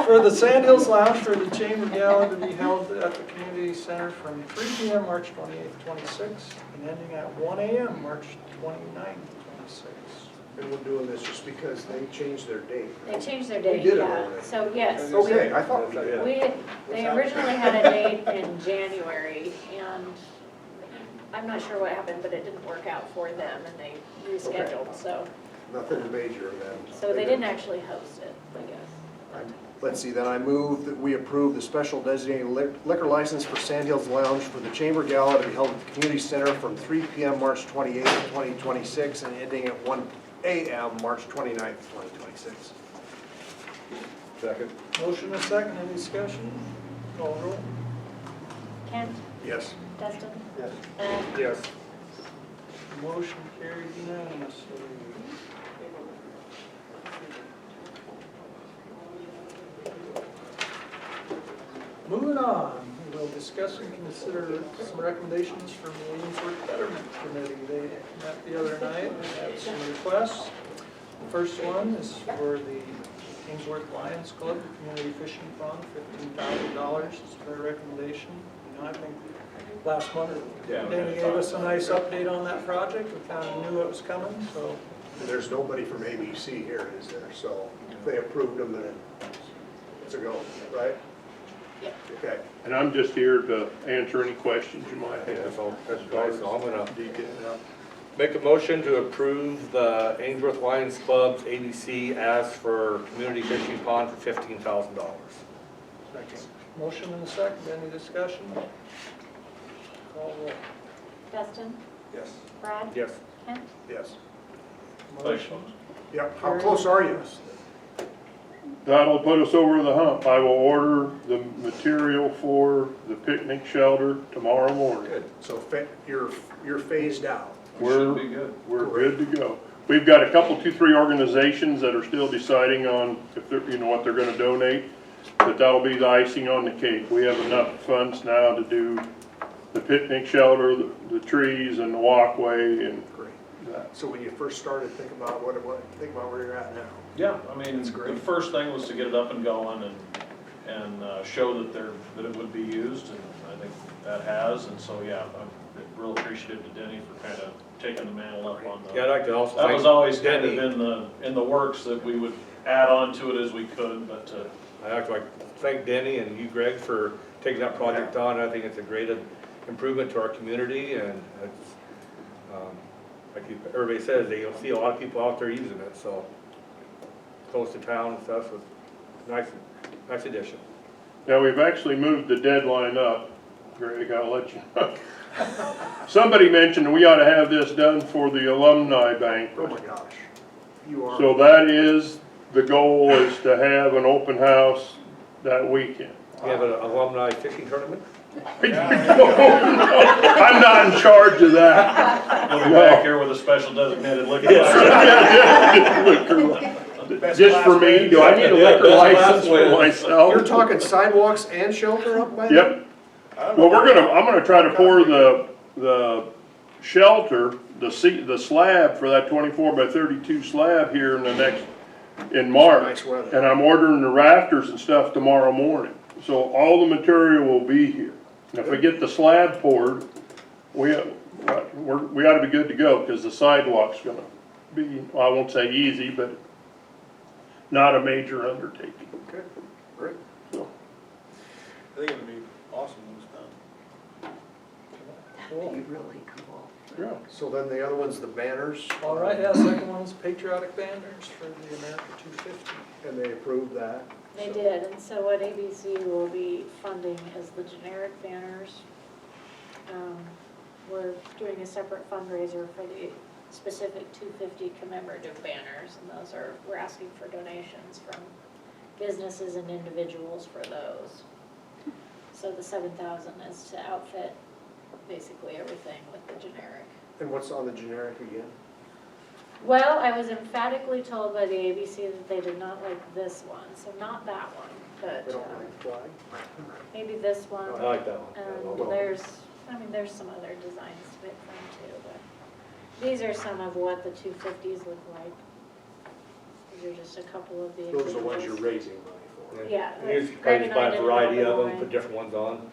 Speaker 4: For the Sandhills Lounge for the Chamber Gala to be held at the Community Center from 3 p.m. March 28th, 26, and ending at 1 a.m. March 29th, 26.
Speaker 2: And we're doing this just because they changed their date.
Speaker 5: They changed their
Speaker 2: We
Speaker 5: date,
Speaker 2: did it
Speaker 5: yeah.
Speaker 2: already.
Speaker 5: So, yes.
Speaker 2: Okay, I thought we did.
Speaker 5: They originally had a date in January, and I'm not sure what happened, but it didn't work out for them, and they rescheduled, so.
Speaker 2: Nothing major then.
Speaker 5: So they didn't actually host it, I guess.
Speaker 2: Let's see, then I move that we approve the special designated liquor license for Sandhills Lounge for the Chamber Gala to be held at the Community Center from 3 p.m. March 28th, 2026, and ending at 1 a.m. March 29th, 2026.
Speaker 3: Second.
Speaker 4: Motion and second, any discussion? Call roll.
Speaker 5: Kent,
Speaker 2: Yes.
Speaker 5: Dustin,
Speaker 10: Yes.
Speaker 5: Ed,
Speaker 3: Yes.
Speaker 4: Motion carried unanimously. Moving on, we'll discuss and consider some recommendations from the Ainsworth Betterment Committee. They met the other night and had some requests. The first one is for the Ainsworth Lions Club Community Fishing Fund, $15,000 is their recommendation. You know, I think last month,
Speaker 7: Yeah, we
Speaker 4: Danny
Speaker 7: had
Speaker 4: gave us a
Speaker 7: talked
Speaker 4: nice update on that project. We kind of knew it was coming, so.
Speaker 2: There's nobody from ABC here, is there? So if they approved them, then it's a go, right?
Speaker 5: Yep.
Speaker 2: Okay.
Speaker 1: And I'm just here to answer any questions you might have.
Speaker 3: That's all, so I'm gonna
Speaker 1: Detail.
Speaker 3: make a motion to approve the Ainsworth Lions Club's ABC ask for community fishing pond for $15,000.
Speaker 4: Motion and a second, any discussion? Call roll.
Speaker 5: Dustin,
Speaker 2: Yes.
Speaker 5: Brad,
Speaker 3: Yes.
Speaker 5: Kent,
Speaker 2: Yes.
Speaker 4: Motion.
Speaker 2: Yep, how close are you?
Speaker 1: That'll put us over the hump. I will order the material for the picnic shelter tomorrow morning.
Speaker 2: Good. So you're phased out.
Speaker 1: We're,
Speaker 7: Should be good.
Speaker 1: we're good to go. We've got a couple, 2-3 organizations that are still deciding on if they're, you know, what they're gonna donate, but that'll be the icing on the cake. We have enough funds now to do the picnic shelter, the trees and the walkway and
Speaker 2: Great.
Speaker 1: that.
Speaker 2: So when you first started, think about think about where you're at now.
Speaker 7: Yeah, I mean,
Speaker 2: That's great.
Speaker 7: the first thing was to get it up and going and show that it would be used, and I think that has, and so, yeah, I'm real appreciative to Denny for kind of taking the mantle up on
Speaker 3: Yeah, I'd
Speaker 7: the.
Speaker 3: like to also
Speaker 7: That
Speaker 3: thank
Speaker 7: was always kind of
Speaker 3: Denny.
Speaker 7: in the works that we would add on to it as we could, but,
Speaker 3: I'd like to thank Denny and you, Greg, for taking that project on. I think it's a great improvement to our community, and it's, like everybody says, you'll see a lot of people out there using it, so close to town and stuff, so nice addition.
Speaker 1: Now, we've actually moved the deadline up. Greg, I'll let you know. Somebody mentioned we ought to have this done for the alumni banquet.
Speaker 2: Oh my gosh. You are.
Speaker 1: So that is, the goal is to have an open house that weekend.
Speaker 3: You have an alumni fishing tournament?
Speaker 1: I'm not in charge of that.
Speaker 7: you'll be back here with a special designated liquor license.
Speaker 1: Just for me, do I need a liquor license for myself?
Speaker 2: You're talking sidewalks and shelter up by there?
Speaker 1: Yep. Well, I'm gonna try to pour the shelter, the slab for that 24 by 32 slab here in March.
Speaker 2: Nice weather.
Speaker 1: And I'm ordering the rafters and stuff tomorrow morning. So all the material will be here. And if we get the slab poured, we ought to be good to go, because the sidewalk's gonna be, well, I won't say easy, but not a major undertaking.
Speaker 2: Okay, great.
Speaker 1: So,
Speaker 10: I think it'd be awesome when it's done.
Speaker 4: Cool.
Speaker 9: Be really cool.
Speaker 1: yeah.
Speaker 2: So then the other one's the banners.
Speaker 4: All right, yeah, second one's patriotic banners for the America 250.
Speaker 2: And they approved that.
Speaker 5: They
Speaker 2: so-
Speaker 5: did, and so what ABC will be funding is the generic banners. We're doing a separate fundraiser for the specific 250 commemorative banners, and we're asking for donations from businesses and individuals for those. So the 7,000 is to outfit basically everything with the generic.
Speaker 2: And what's on the generic again?
Speaker 5: Well, I was emphatically told by the ABC that they did not like this one, so not that one, but
Speaker 2: They don't like the flag?
Speaker 5: maybe this one.
Speaker 3: I like that one.
Speaker 5: And there's some other designs to pick from too, but these are some of what the 250s look like. These are just a couple of the examples.
Speaker 2: Those are the ones you're raising money for.
Speaker 5: Yeah,
Speaker 3: And you
Speaker 5: like
Speaker 3: probably
Speaker 5: Greg
Speaker 3: just
Speaker 5: and
Speaker 3: buy
Speaker 5: I
Speaker 3: a
Speaker 5: did it
Speaker 3: variety
Speaker 5: over
Speaker 3: of
Speaker 5: the
Speaker 3: them,
Speaker 5: line.
Speaker 3: put different ones on.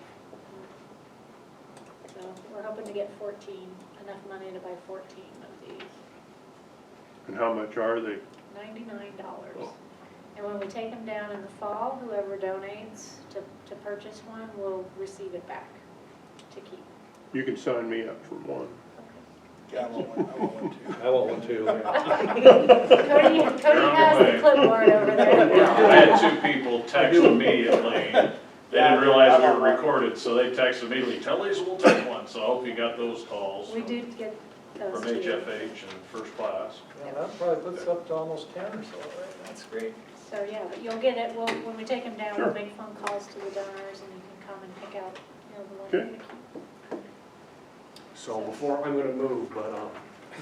Speaker 5: So we're hoping to get 14, enough money to buy 14 of these.
Speaker 1: And how much are they?
Speaker 5: $99.
Speaker 3: Oh.
Speaker 5: And when we take them down in the fall, whoever donates to purchase one will receive it back to keep.
Speaker 1: You can sign me up for one.
Speaker 10: Yeah, I want one too.
Speaker 3: I want one too.
Speaker 5: Cody has the clipboard over there.
Speaker 7: I had two people text immediately. They didn't realize we were recorded, so they texted immediately, tell Lisa we'll take one. So I hope you got those calls
Speaker 5: We do get those
Speaker 7: from
Speaker 5: too.
Speaker 7: HFH and first class.
Speaker 4: Yeah, that probably puts up to almost 10 or so, right? That's great.
Speaker 5: So, yeah, but you'll get it, when we take them down,
Speaker 1: Sure.
Speaker 5: we'll make phone calls to the donors and you can come and pick out, the one
Speaker 1: Okay.
Speaker 5: you're gonna keep.
Speaker 2: So before, I'm gonna move, but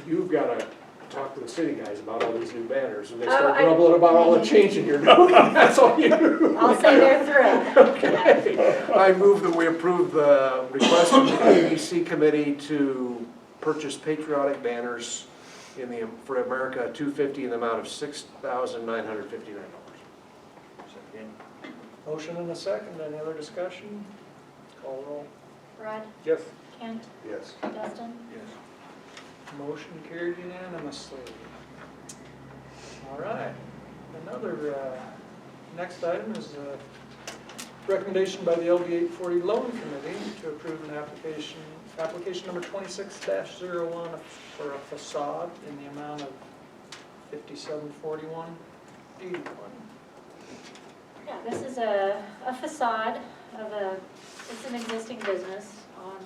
Speaker 2: you've gotta talk to the city guys about all these new banners, and they start
Speaker 5: I-
Speaker 2: grumbling about all the changing you're doing, that's all you do.
Speaker 5: I'll say they're thrilled.
Speaker 2: Okay. I move that we approve the request from the ABC committee to purchase patriotic banners for America 250 in the amount of $6,959.
Speaker 4: Motion and a second, any other discussion? Call roll.
Speaker 5: Rod,
Speaker 3: Yes.
Speaker 5: Kent,
Speaker 2: Yes.
Speaker 5: Dustin,
Speaker 4: Motion carried unanimously. All right, another, next item is a recommendation by the LD 840 Loan Committee to approve an application number 26-01 for a facade in the amount of $5741.81.
Speaker 5: yeah, this is a facade of it's an existing business on,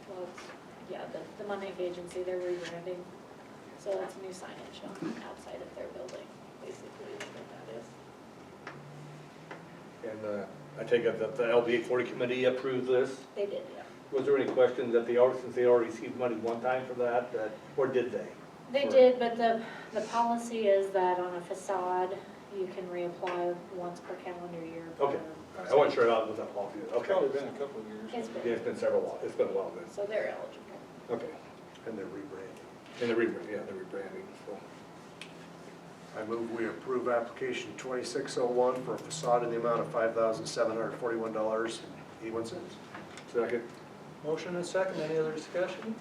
Speaker 5: well, it's, yeah, the Monarch Agency, they're rebranding. So it's new signage on the outside of their building, basically, is what that is.
Speaker 3: And I take it that the LD 840 committee approved this.
Speaker 5: They did, yeah.
Speaker 3: Was there any question that since they already received money one time for that, or did they?
Speaker 5: They did, but the policy is that on a facade, you can reapply once per calendar year.
Speaker 3: Okay. I wasn't sure how it was that policy. Okay.
Speaker 6: Probably been a couple of years.
Speaker 5: It's
Speaker 3: Yeah,
Speaker 5: been,
Speaker 3: it's been it's been a while then.
Speaker 5: so they're eligible.
Speaker 3: Okay.
Speaker 2: And they're rebranding.
Speaker 3: And the rebranding, so.
Speaker 2: I move we approve application 2601 for a facade in the amount of $5,741.81.
Speaker 3: Second.
Speaker 4: Motion and second, any other discussion?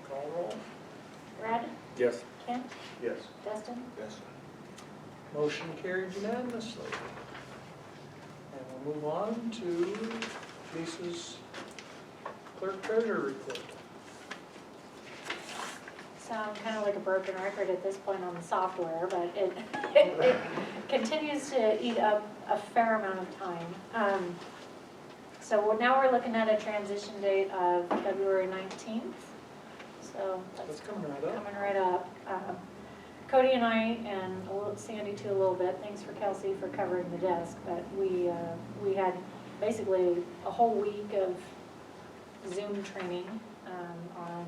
Speaker 4: Call roll.
Speaker 5: Brad,
Speaker 3: Yes.
Speaker 5: Kent,
Speaker 2: Yes.
Speaker 5: Dustin,
Speaker 6: Yes.
Speaker 4: Motion carried unanimously. And we'll move on to Lisa's clerk treasurer report.
Speaker 5: sound kind of like a broken record at this point on the software, but it continues to eat up a fair amount of time. So now we're looking at a transition date of February 19th. So
Speaker 4: That's coming right up.
Speaker 5: coming right up. Cody and I, and Sandy too a little bit, thanks for Kelsey for covering the desk, but we had basically a whole week of Zoom training on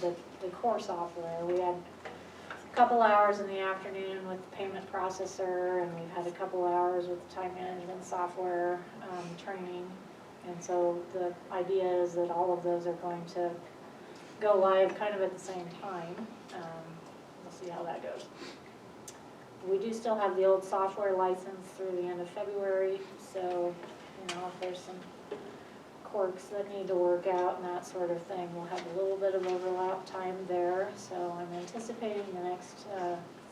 Speaker 5: the core software. We had a couple hours in the afternoon with the payment processor, and we've had a couple hours with the time management software training. And so the idea is that all of those are going to go live kind of at the same time. We'll see how that goes. We do still have the old software license through the end of February, so, you know, if there's some quirks that need to work out and that sort of thing, we'll have a little bit of overlap time there. So I'm anticipating the next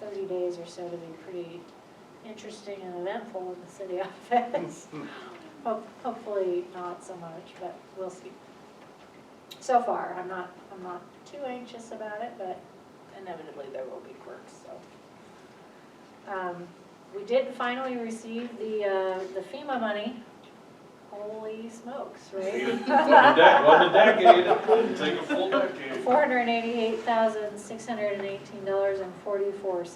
Speaker 5: 30 days or so to be pretty interesting and eventful in the city office. Hopefully not so much, but we'll see. So far, I'm not too anxious about it, but inevitably there will be quirks. So we did finally receive the FEMA money. Holy smokes, right?
Speaker 7: One a decade, it'll take a full decade.
Speaker 5: $488,618.44.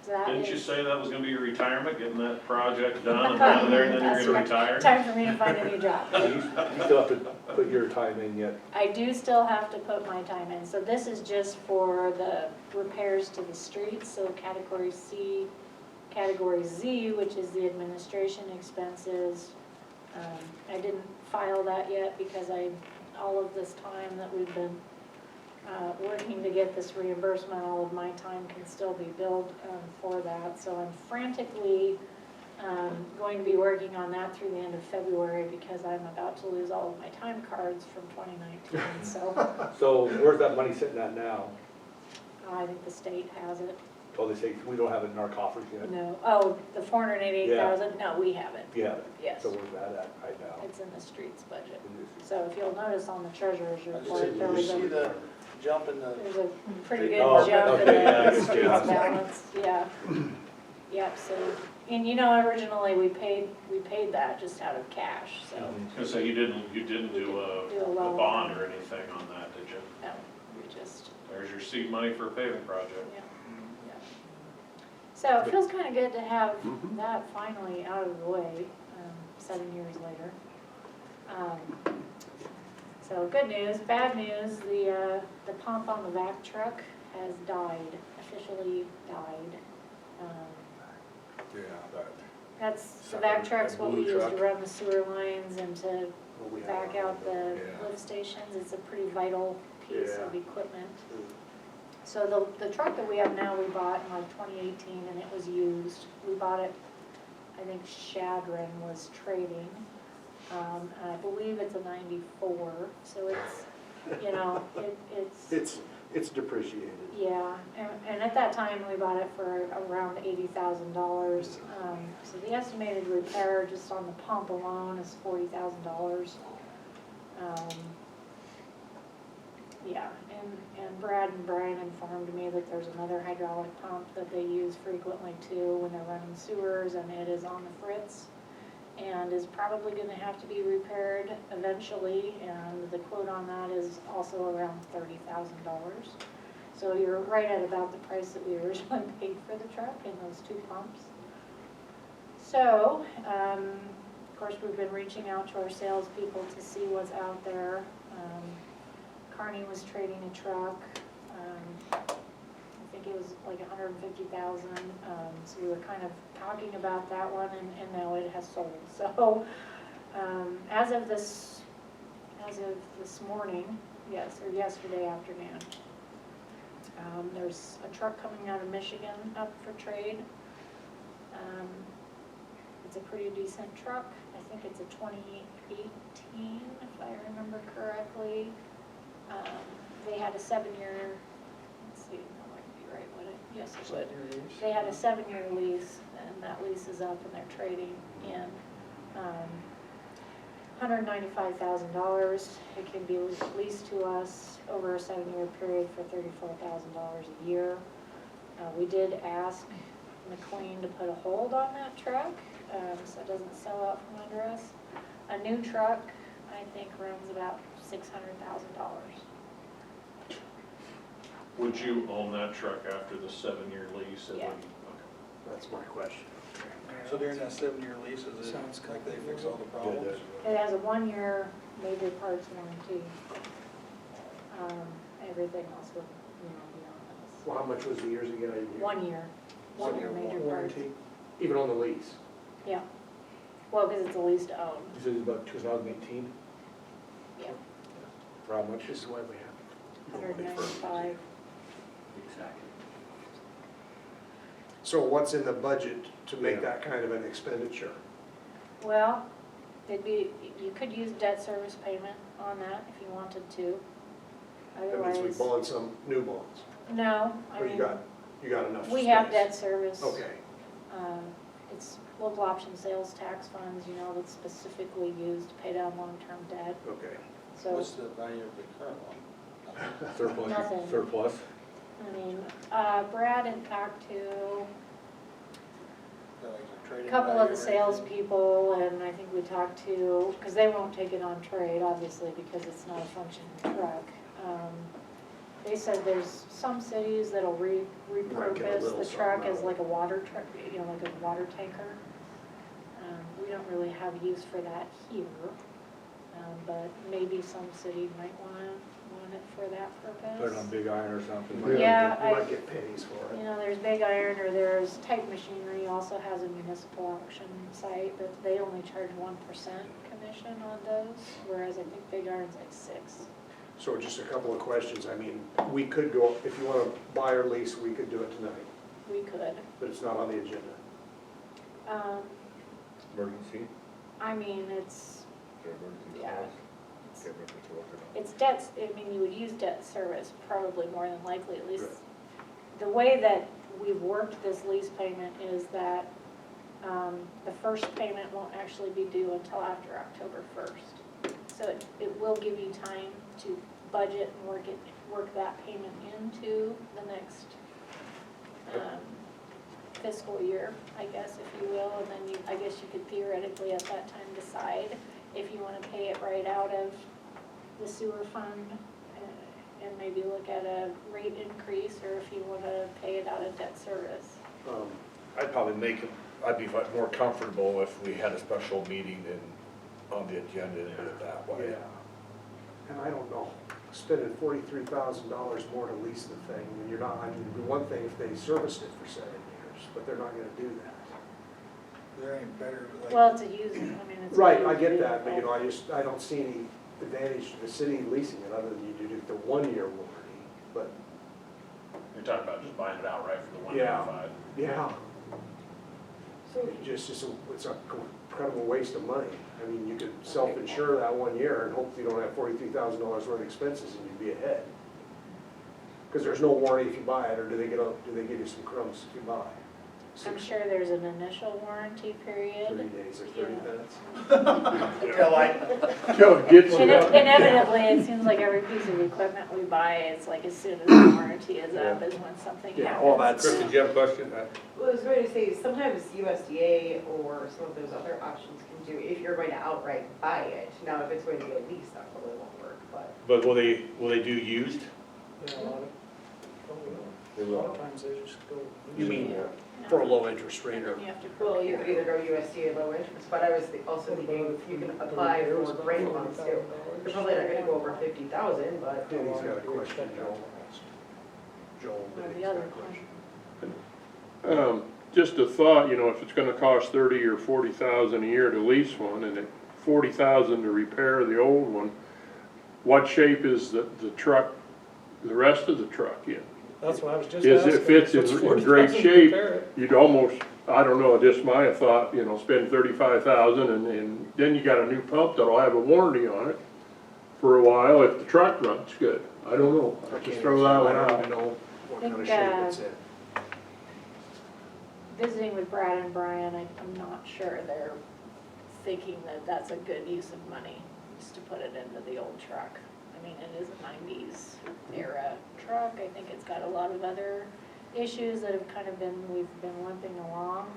Speaker 5: So that
Speaker 7: Didn't you
Speaker 5: is-
Speaker 7: say that was gonna be your retirement, getting that project done and out of there, and then
Speaker 5: That's
Speaker 7: you're
Speaker 5: right.
Speaker 7: gonna retire?
Speaker 5: Time for me to find a new job.
Speaker 3: You still have to put your time in yet.
Speaker 5: I do still have to put my time in, so this is just for the repairs to the streets, so category C, category Z, which is the administration expenses. I didn't file that yet because all of this time that we've been working to get this reimbursement, all of my time can still be billed for that. So I'm frantically going to be working on that through the end of February because I'm about to lose all of my time cards from 2019, so
Speaker 3: So where's that money sitting at now?
Speaker 5: I think the state has it.
Speaker 3: Oh, they say we don't have it in our coffers yet.
Speaker 5: No, oh, the 488,000, no, we have it,
Speaker 3: You have it?
Speaker 5: yes.
Speaker 3: So where's that at right now?
Speaker 5: It's in the streets budget. So if you'll notice on the treasurer's report,
Speaker 10: Did
Speaker 5: there
Speaker 10: you
Speaker 5: was
Speaker 10: see
Speaker 5: a,
Speaker 10: the jump in the,
Speaker 5: there's a pretty good
Speaker 3: Oh,
Speaker 5: jump in
Speaker 3: okay, yeah, I
Speaker 5: the
Speaker 3: guess,
Speaker 5: streets
Speaker 3: yeah.
Speaker 5: balance, yeah. Yep, so, and you know, originally we paid that just out of cash, so,
Speaker 7: I was gonna say, you didn't do
Speaker 5: Do a
Speaker 7: a
Speaker 5: loan.
Speaker 7: bond or anything on that, did you?
Speaker 5: no, we just,
Speaker 7: There's your seed money for a paving project.
Speaker 5: yeah. So it feels kind of good to have that finally out of the way, 7 years later. So good news, bad news, the pump on the vac truck has died, officially died.
Speaker 3: Yeah, that.
Speaker 5: The vac truck's what we use to run the sewer lines and to
Speaker 3: What we have
Speaker 5: back
Speaker 3: on
Speaker 5: out the
Speaker 3: yeah.
Speaker 5: lift stations. It's a pretty vital piece of
Speaker 3: Yeah.
Speaker 5: equipment. So the truck that we have now, we bought in like 2018 and it was used. We bought it, I think Shadron was trading. And I believe it's a 94, so it's, you know, it's,
Speaker 2: It's depreciated.
Speaker 5: yeah. And at that time, we bought it for around $80,000. So the estimated repair just on the pump alone is $40,000. Yeah, and Brad and Brian informed me that there's another hydraulic pump that they use frequently too when they're running sewers, and it is on the fritz and is probably gonna have to be repaired eventually, and the quote on that is also around $30,000. So you're right at about the price that we originally paid for the truck and those two pumps. So, of course, we've been reaching out to our salespeople to see what's out there. Carney was trading a truck. I think it was like 150,000. So we were kind of talking about that one, and now it has sold. So as of this morning, yes, or yesterday afternoon, there's a truck coming out of Michigan up for trade. It's a pretty decent truck. I think it's a 2018, if I remember correctly. They had a 7-year, let's see, no, I can be right, would it? Yes, it would. They had a 7-year lease, and that lease is up, and they're trading in $195,000. It can be leased to us over a 7-year period for $34,000 a year. We did ask McLean to put a hold on that truck, so it doesn't sell out from under us. A new truck, I think, runs about $600,000.
Speaker 7: Would you own that truck after the 7-year lease? And
Speaker 5: Yeah.
Speaker 7: when-
Speaker 2: That's my question.
Speaker 10: so during that 7-year lease, is it like they fix all the problems?
Speaker 5: It has a 1-year major parts warranty. Everything else would, be on
Speaker 2: Well, how much was the years again?
Speaker 5: us. 1 year, 1-year major parts.
Speaker 2: Warranty, even on the lease?
Speaker 5: Yeah. Well, because it's a lease to own.
Speaker 3: You said it's about 2018?
Speaker 5: Yeah.
Speaker 3: For how much?
Speaker 2: This is why we have.
Speaker 5: 195.
Speaker 8: Exactly.
Speaker 2: So what's in the budget to make
Speaker 3: Yeah.
Speaker 2: that kind of an expenditure?
Speaker 5: Well, you could use debt service payment on that if you wanted to.
Speaker 2: That means we
Speaker 5: Otherwise,
Speaker 2: bond some new bonds,
Speaker 5: no, I
Speaker 2: or you
Speaker 5: mean,
Speaker 2: got enough space?
Speaker 5: we have debt service.
Speaker 2: Okay,
Speaker 5: It's local option sales tax funds, that's specifically used to pay down long-term debt.
Speaker 2: okay.
Speaker 5: So,
Speaker 10: What's the value of the current one?
Speaker 3: Surplus?
Speaker 5: Nothing.
Speaker 3: Surplus?
Speaker 5: I mean, Brad had talked to a
Speaker 10: A
Speaker 5: couple of the salespeople, and I think we talked to, because they won't take it on trade, obviously, because it's not a functioning truck. They said there's some cities that'll repurpose
Speaker 2: little
Speaker 5: the
Speaker 2: something
Speaker 5: truck
Speaker 2: out
Speaker 5: as
Speaker 2: of
Speaker 5: like a water truck, like a water tanker. We don't really have use for that here, but maybe some city might want it for that
Speaker 3: Put it on
Speaker 5: purpose.
Speaker 3: big iron or something.
Speaker 5: Yeah,
Speaker 2: You might get pennies for it.
Speaker 5: There's Big Iron, or there's Type Machinery also has a municipal auction site, but they only charge 1% commission on those, whereas I think Big Iron's like 6.
Speaker 2: So just a couple of questions. I mean, we could go, if you want to buy or lease, we could do it tonight,
Speaker 5: We could.
Speaker 2: but it's not on the agenda.
Speaker 3: Emergency?
Speaker 5: I mean, it's,
Speaker 3: Is there emergency
Speaker 5: Yeah.
Speaker 3: clause?
Speaker 5: it's-
Speaker 3: Can't remember if it's what or not.
Speaker 5: it's debt, I mean, you would use debt service probably more than likely, at least. The way that we've worked this lease payment is that the first payment won't actually be due until after October 1st. So it will give you time to budget and work that payment into the next fiscal year, I guess, if you will. And then I guess you could theoretically at that time decide if you want to pay it right out of the sewer fund and maybe look at a rate increase, or if you want to pay it out of debt service.
Speaker 3: I'd probably I'd be more comfortable if we had a special meeting and on the agenda and do it that way.
Speaker 2: Yeah. And I don't know, spending $43,000 more to lease the thing, and you're not, I mean, it'd be one thing if they serviced it for 7 years, but they're not gonna do that.
Speaker 10: There ain't better, like.
Speaker 5: Well, it's a used, I mean, it's a
Speaker 2: Right, I
Speaker 5: used
Speaker 2: get that, but
Speaker 5: vehicle.
Speaker 2: I don't see any advantage to the city leasing it other than you do the 1-year warranty, but,
Speaker 7: You're talking about just buying it outright for the
Speaker 2: Yeah.
Speaker 7: 1.5.
Speaker 2: yeah.
Speaker 11: So,
Speaker 2: It's a incredible waste of money. I mean, you could self-insure that 1 year and hope you don't have $43,000 worth of expenses and you'd be ahead. Because there's no warranty if you buy it, or do they give you some crumbs if you buy?
Speaker 5: I'm sure there's an initial warranty
Speaker 2: 30
Speaker 5: period.
Speaker 2: days or 30
Speaker 5: Yeah.
Speaker 2: minutes?
Speaker 10: Until
Speaker 1: Till it gets
Speaker 5: And
Speaker 1: there.
Speaker 5: inevitably, it seems like every piece of equipment we buy, it's like as soon as the warranty is up is when something
Speaker 2: Yeah,
Speaker 5: happens.
Speaker 2: all that's-
Speaker 3: Chris, did you have a question?
Speaker 11: well, I was going to say, sometimes USDA or some of those other options can do, if you're going to outright buy it. Now, if it's going to be a lease, that probably won't work, but.
Speaker 3: But will they do used?
Speaker 4: Yeah, a
Speaker 3: They
Speaker 4: lot
Speaker 3: will.
Speaker 4: of times they just go.
Speaker 2: You mean
Speaker 5: No.
Speaker 2: for a low interest rate
Speaker 5: And
Speaker 2: or?
Speaker 5: then you have to
Speaker 11: Well, you
Speaker 5: procure.
Speaker 11: could either go USDA low interest, but I was also thinking you can apply for grant funds too. They're probably not gonna go over 50,000, but.
Speaker 2: Danny's got a question, Joel. Joel,
Speaker 5: Or
Speaker 2: Danny's
Speaker 5: the
Speaker 2: got
Speaker 5: other
Speaker 2: a question.
Speaker 1: Just a thought, if it's gonna cost 30 or 40,000 a year to lease one, and 40,000 to repair the old one, what shape is the truck, the rest of the truck in?
Speaker 4: That's what I was just
Speaker 1: Is
Speaker 4: asking.
Speaker 1: if it's
Speaker 4: What's
Speaker 1: in
Speaker 4: 40,000
Speaker 1: great
Speaker 4: to
Speaker 1: shape,
Speaker 4: repair it?
Speaker 1: you'd almost, I don't know, just my thought, spend 35,000 and then you got a new pump that'll have a warranty on it for a while if the truck runs good. I don't know,
Speaker 2: I
Speaker 1: just
Speaker 2: can't
Speaker 1: throw that one
Speaker 2: I don't
Speaker 1: out.
Speaker 2: even know what kind of
Speaker 5: Think,
Speaker 2: shape it's in.
Speaker 5: Visiting with Brad and Brian, I'm not sure they're thinking that that's a good use of money, just to put it into the old truck. I mean, it is a 90s era truck. I think it's got a lot of other issues that have kind of we've been limping along.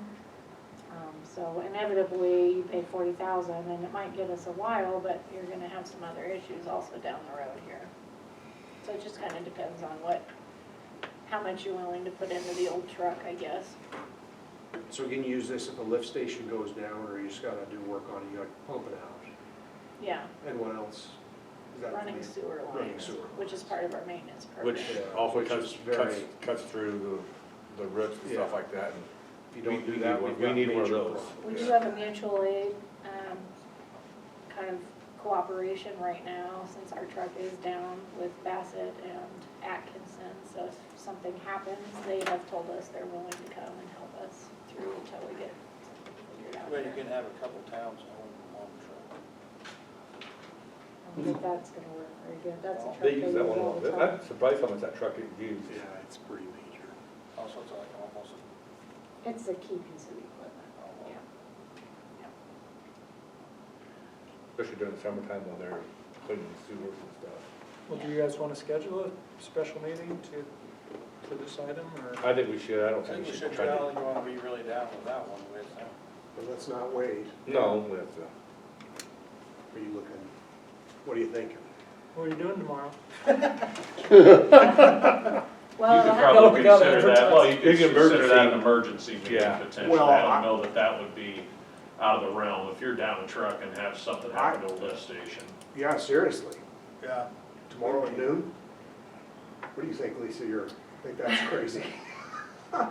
Speaker 5: So inevitably, you pay 40,000 and it might get us a while, but you're gonna have some other issues also down the road here. So it just kind of depends on how much you're willing to put into the old truck, I guess.
Speaker 2: So you can use this if a lift station goes down, or you just gotta do work on it, you gotta pump it out.
Speaker 5: Yeah,
Speaker 2: And what else? Is that
Speaker 5: running
Speaker 2: the-
Speaker 5: sewer
Speaker 2: Running
Speaker 5: lines,
Speaker 2: sewer
Speaker 5: which is part of our maintenance program.
Speaker 3: Which
Speaker 2: Yeah,
Speaker 3: also
Speaker 2: which
Speaker 3: cuts,
Speaker 2: is very-
Speaker 3: cuts through the roots and stuff
Speaker 2: Yeah.
Speaker 3: like that.
Speaker 2: If you don't
Speaker 3: We
Speaker 2: do that,
Speaker 3: need one-
Speaker 2: we've
Speaker 3: we
Speaker 2: got
Speaker 3: need one of
Speaker 2: major
Speaker 3: those.
Speaker 2: problems.
Speaker 5: We do have a mutual aid, kind of cooperation right now, since our truck is down with Bassett and Atkinson. So if something happens, they have told us they're willing to come and help us through until we get something figured out.
Speaker 10: Well, you
Speaker 5: here.
Speaker 10: can have a couple towns own one truck.
Speaker 5: I don't think that's gonna work very good. That's a truck
Speaker 3: They use that one
Speaker 5: all
Speaker 3: all
Speaker 5: the
Speaker 3: the
Speaker 5: time.
Speaker 3: I'm surprised how much that truck is used.
Speaker 2: Yeah, it's pretty major.
Speaker 10: Also, it's like almost,
Speaker 5: It's a key piece of equipment, yeah.
Speaker 3: Especially during the summertime when they're cleaning the sewers and stuff.
Speaker 4: Well, do you guys want to schedule a special meeting to decide them, or?
Speaker 3: I think we should, I don't
Speaker 10: I think
Speaker 3: think
Speaker 10: we
Speaker 3: we
Speaker 10: should
Speaker 3: should try
Speaker 10: try,
Speaker 3: to.
Speaker 10: you wanna be really down with that one with,
Speaker 2: But let's not wait.
Speaker 3: No, we have to.
Speaker 2: Are you looking, what are you thinking?
Speaker 4: What are you doing tomorrow?
Speaker 5: Well,
Speaker 7: You could
Speaker 5: it'll have-
Speaker 7: probably
Speaker 4: we gotta
Speaker 7: consider that, well, you could
Speaker 3: It's an
Speaker 7: consider that an
Speaker 3: emergency.
Speaker 7: emergency meeting
Speaker 3: Yeah.
Speaker 7: potentially.
Speaker 2: Well,
Speaker 7: I
Speaker 2: I-
Speaker 7: don't know that that would be out of the realm. If you're down a truck and have something happen to a lift station.
Speaker 2: Yeah, seriously,
Speaker 10: Yeah.
Speaker 2: tomorrow at noon? What do you think, Lisa? Think that's crazy?
Speaker 5: I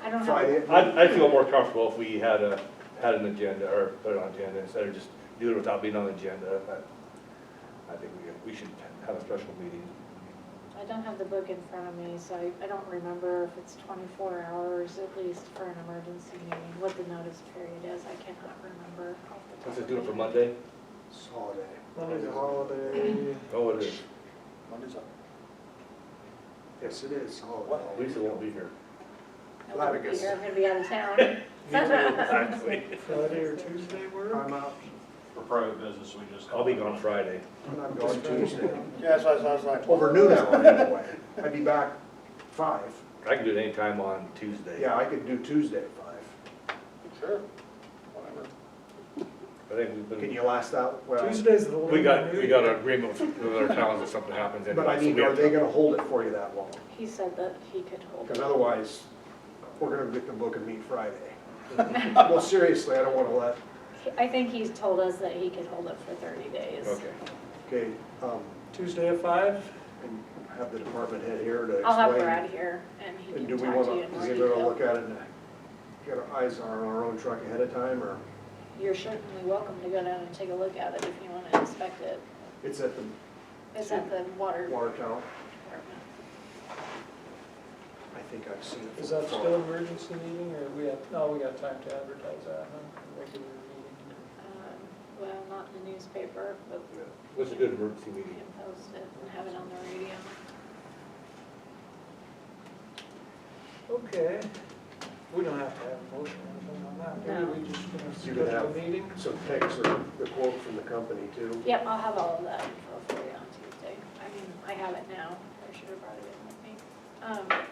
Speaker 5: don't have,
Speaker 2: Friday at noon?
Speaker 3: I'd feel more comfortable if we had an agenda, or put it on agenda, instead of just doing it without being on the agenda. I think we should have a special meeting.
Speaker 5: I don't have the book in front of me, so I don't remember if it's 24 hours at least for an emergency meeting, what the notice period is. I cannot remember off the top
Speaker 3: Let's just
Speaker 5: of
Speaker 3: do it
Speaker 5: my
Speaker 3: for
Speaker 5: head.
Speaker 3: Monday.
Speaker 2: It's holiday.
Speaker 4: Monday's a holiday.
Speaker 3: Oh, it is.
Speaker 10: Monday's up.
Speaker 2: Yes, it is holiday.
Speaker 3: Lisa won't be here.
Speaker 5: I won't be here, I'm gonna be out of town.
Speaker 3: Exactly.
Speaker 4: Friday or Tuesday work?
Speaker 2: I'm out.
Speaker 7: For private business, we just.
Speaker 3: I'll be gone Friday.
Speaker 2: I'm not going Tuesday.
Speaker 10: Yeah, so I was like.
Speaker 2: Over noon hour anyway. I'd be back 5.
Speaker 3: I can do it anytime on Tuesday.
Speaker 2: Yeah, I could do Tuesday at 5.
Speaker 10: Sure, whatever.
Speaker 3: I think we've
Speaker 2: Can
Speaker 3: been,
Speaker 2: you last out? Well,
Speaker 4: Tuesday's the
Speaker 3: we got an agreement with our towns if something happens anyway.
Speaker 2: but I
Speaker 3: so
Speaker 2: mean,
Speaker 3: we
Speaker 2: are
Speaker 3: have
Speaker 2: they
Speaker 3: to-
Speaker 2: gonna hold it for you that long?
Speaker 5: He said that he could hold
Speaker 2: Because
Speaker 5: it.
Speaker 2: otherwise, we're gonna get the book and meet Friday. Well, seriously, I don't wanna let,
Speaker 5: I think he's told us that he could hold it for 30 days.
Speaker 3: Okay.
Speaker 2: okay,
Speaker 4: Tuesday at 5?
Speaker 2: and have the department head here to explain.
Speaker 5: I'll have Brad here and he
Speaker 2: And
Speaker 5: can
Speaker 2: do we
Speaker 5: talk to you
Speaker 2: wanna,
Speaker 5: in more
Speaker 2: is he gonna
Speaker 5: detail.
Speaker 2: look at it and get our eyes on our own truck ahead of time, or
Speaker 5: You're certainly welcome to go down and take a look at it if you want to inspect it.
Speaker 2: it's at the
Speaker 5: It's at the water
Speaker 2: water tower?
Speaker 5: department.
Speaker 2: I think I've seen it.
Speaker 4: Is that still an emergency meeting, or we got time to advertise that, huh? Regular meeting?
Speaker 5: Well, not in the newspaper, but
Speaker 3: What's a good emergency
Speaker 5: we
Speaker 3: meeting?
Speaker 5: can post it and have it on the radio.
Speaker 4: Okay. We don't have to have a motion or anything on that, do
Speaker 5: No.
Speaker 4: we? We just
Speaker 2: You
Speaker 4: gonna
Speaker 2: can
Speaker 4: schedule
Speaker 2: have-
Speaker 4: a meeting?
Speaker 2: Some text or the quote from the company too.
Speaker 5: Yep, I'll have all of that info for you on Tuesday. I mean, I have it now. I should have brought it in with me.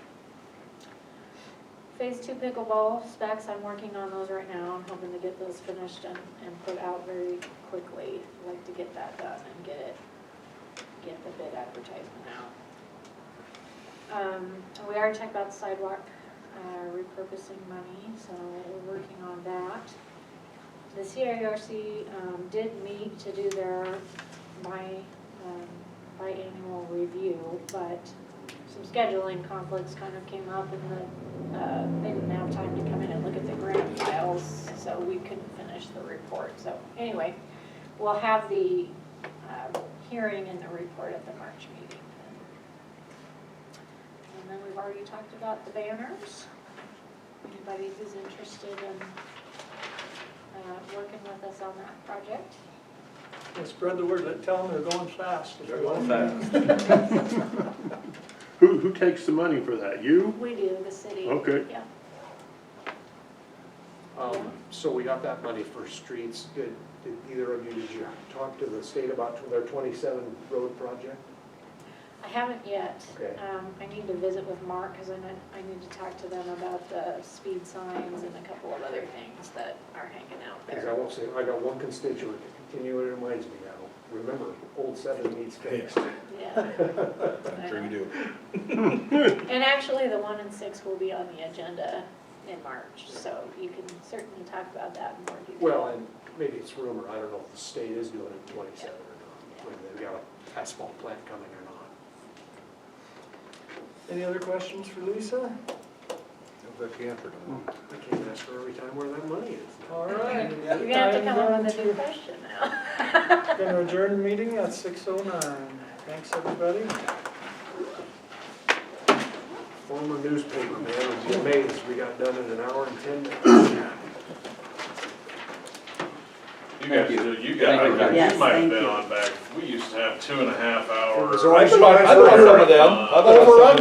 Speaker 5: Phase 2 pickleball specs, I'm working on those right now. I'm hoping to get those finished and put out very quickly. I'd like to get that done and get the bid advertisement out. We already talked about the sidewalk repurposing money, so we're working on that. The CIRC did meet to do their biannual review, but some scheduling conflicts kind of came up and they didn't have time to come in and look at the grant files, so we couldn't finish the report. So anyway, we'll have the hearing and the report at the March meeting. And then we've already talked about the banners. Anybody who's interested in working with us on that project.
Speaker 4: Yeah, spread the word, tell them they're going fast.
Speaker 3: They're going fast.
Speaker 1: Who takes the money for that? You?
Speaker 5: We do, the city.
Speaker 1: Okay.
Speaker 5: Yeah.
Speaker 2: So we got that money for streets. Did either of you, did you talk to the state about their 27 road project?
Speaker 5: I haven't yet.
Speaker 2: Okay.
Speaker 5: I need to visit with Mark because I need to talk to them about the speed signs and a couple of other things that are hanging out
Speaker 2: Because I
Speaker 5: there.
Speaker 2: won't say, I got one constituent that continually reminds me now, remember, old 7 needs fixed.
Speaker 5: Yeah.
Speaker 3: I'm sure you do.
Speaker 5: And actually, the 1 and 6 will be on the agenda in March, so you can certainly talk about that in more detail.
Speaker 2: Well, and maybe it's rumor, I don't know if the state is doing it in 27 or not, whether they've got an asphalt plant coming or not.
Speaker 4: Any other questions for Lisa?
Speaker 3: Sounds like you answered them.
Speaker 2: I can't ask her every time where that money is.
Speaker 4: All right.
Speaker 5: You're gonna have to come up with a new question now.
Speaker 4: Gonna adjourn the meeting at 6:09. Thanks, everybody.
Speaker 2: Former newspaper man would be amazed, we got done in an hour and 10 minutes.
Speaker 7: You guys,
Speaker 8: you.
Speaker 7: you
Speaker 8: Thank
Speaker 7: guys,
Speaker 8: you.
Speaker 9: Yes,
Speaker 7: you might have
Speaker 9: thank
Speaker 7: been
Speaker 9: you.
Speaker 7: on back, we used to have 2.5 hour.
Speaker 2: It was
Speaker 3: I've
Speaker 2: always
Speaker 3: been on some of them. I've been on some of them.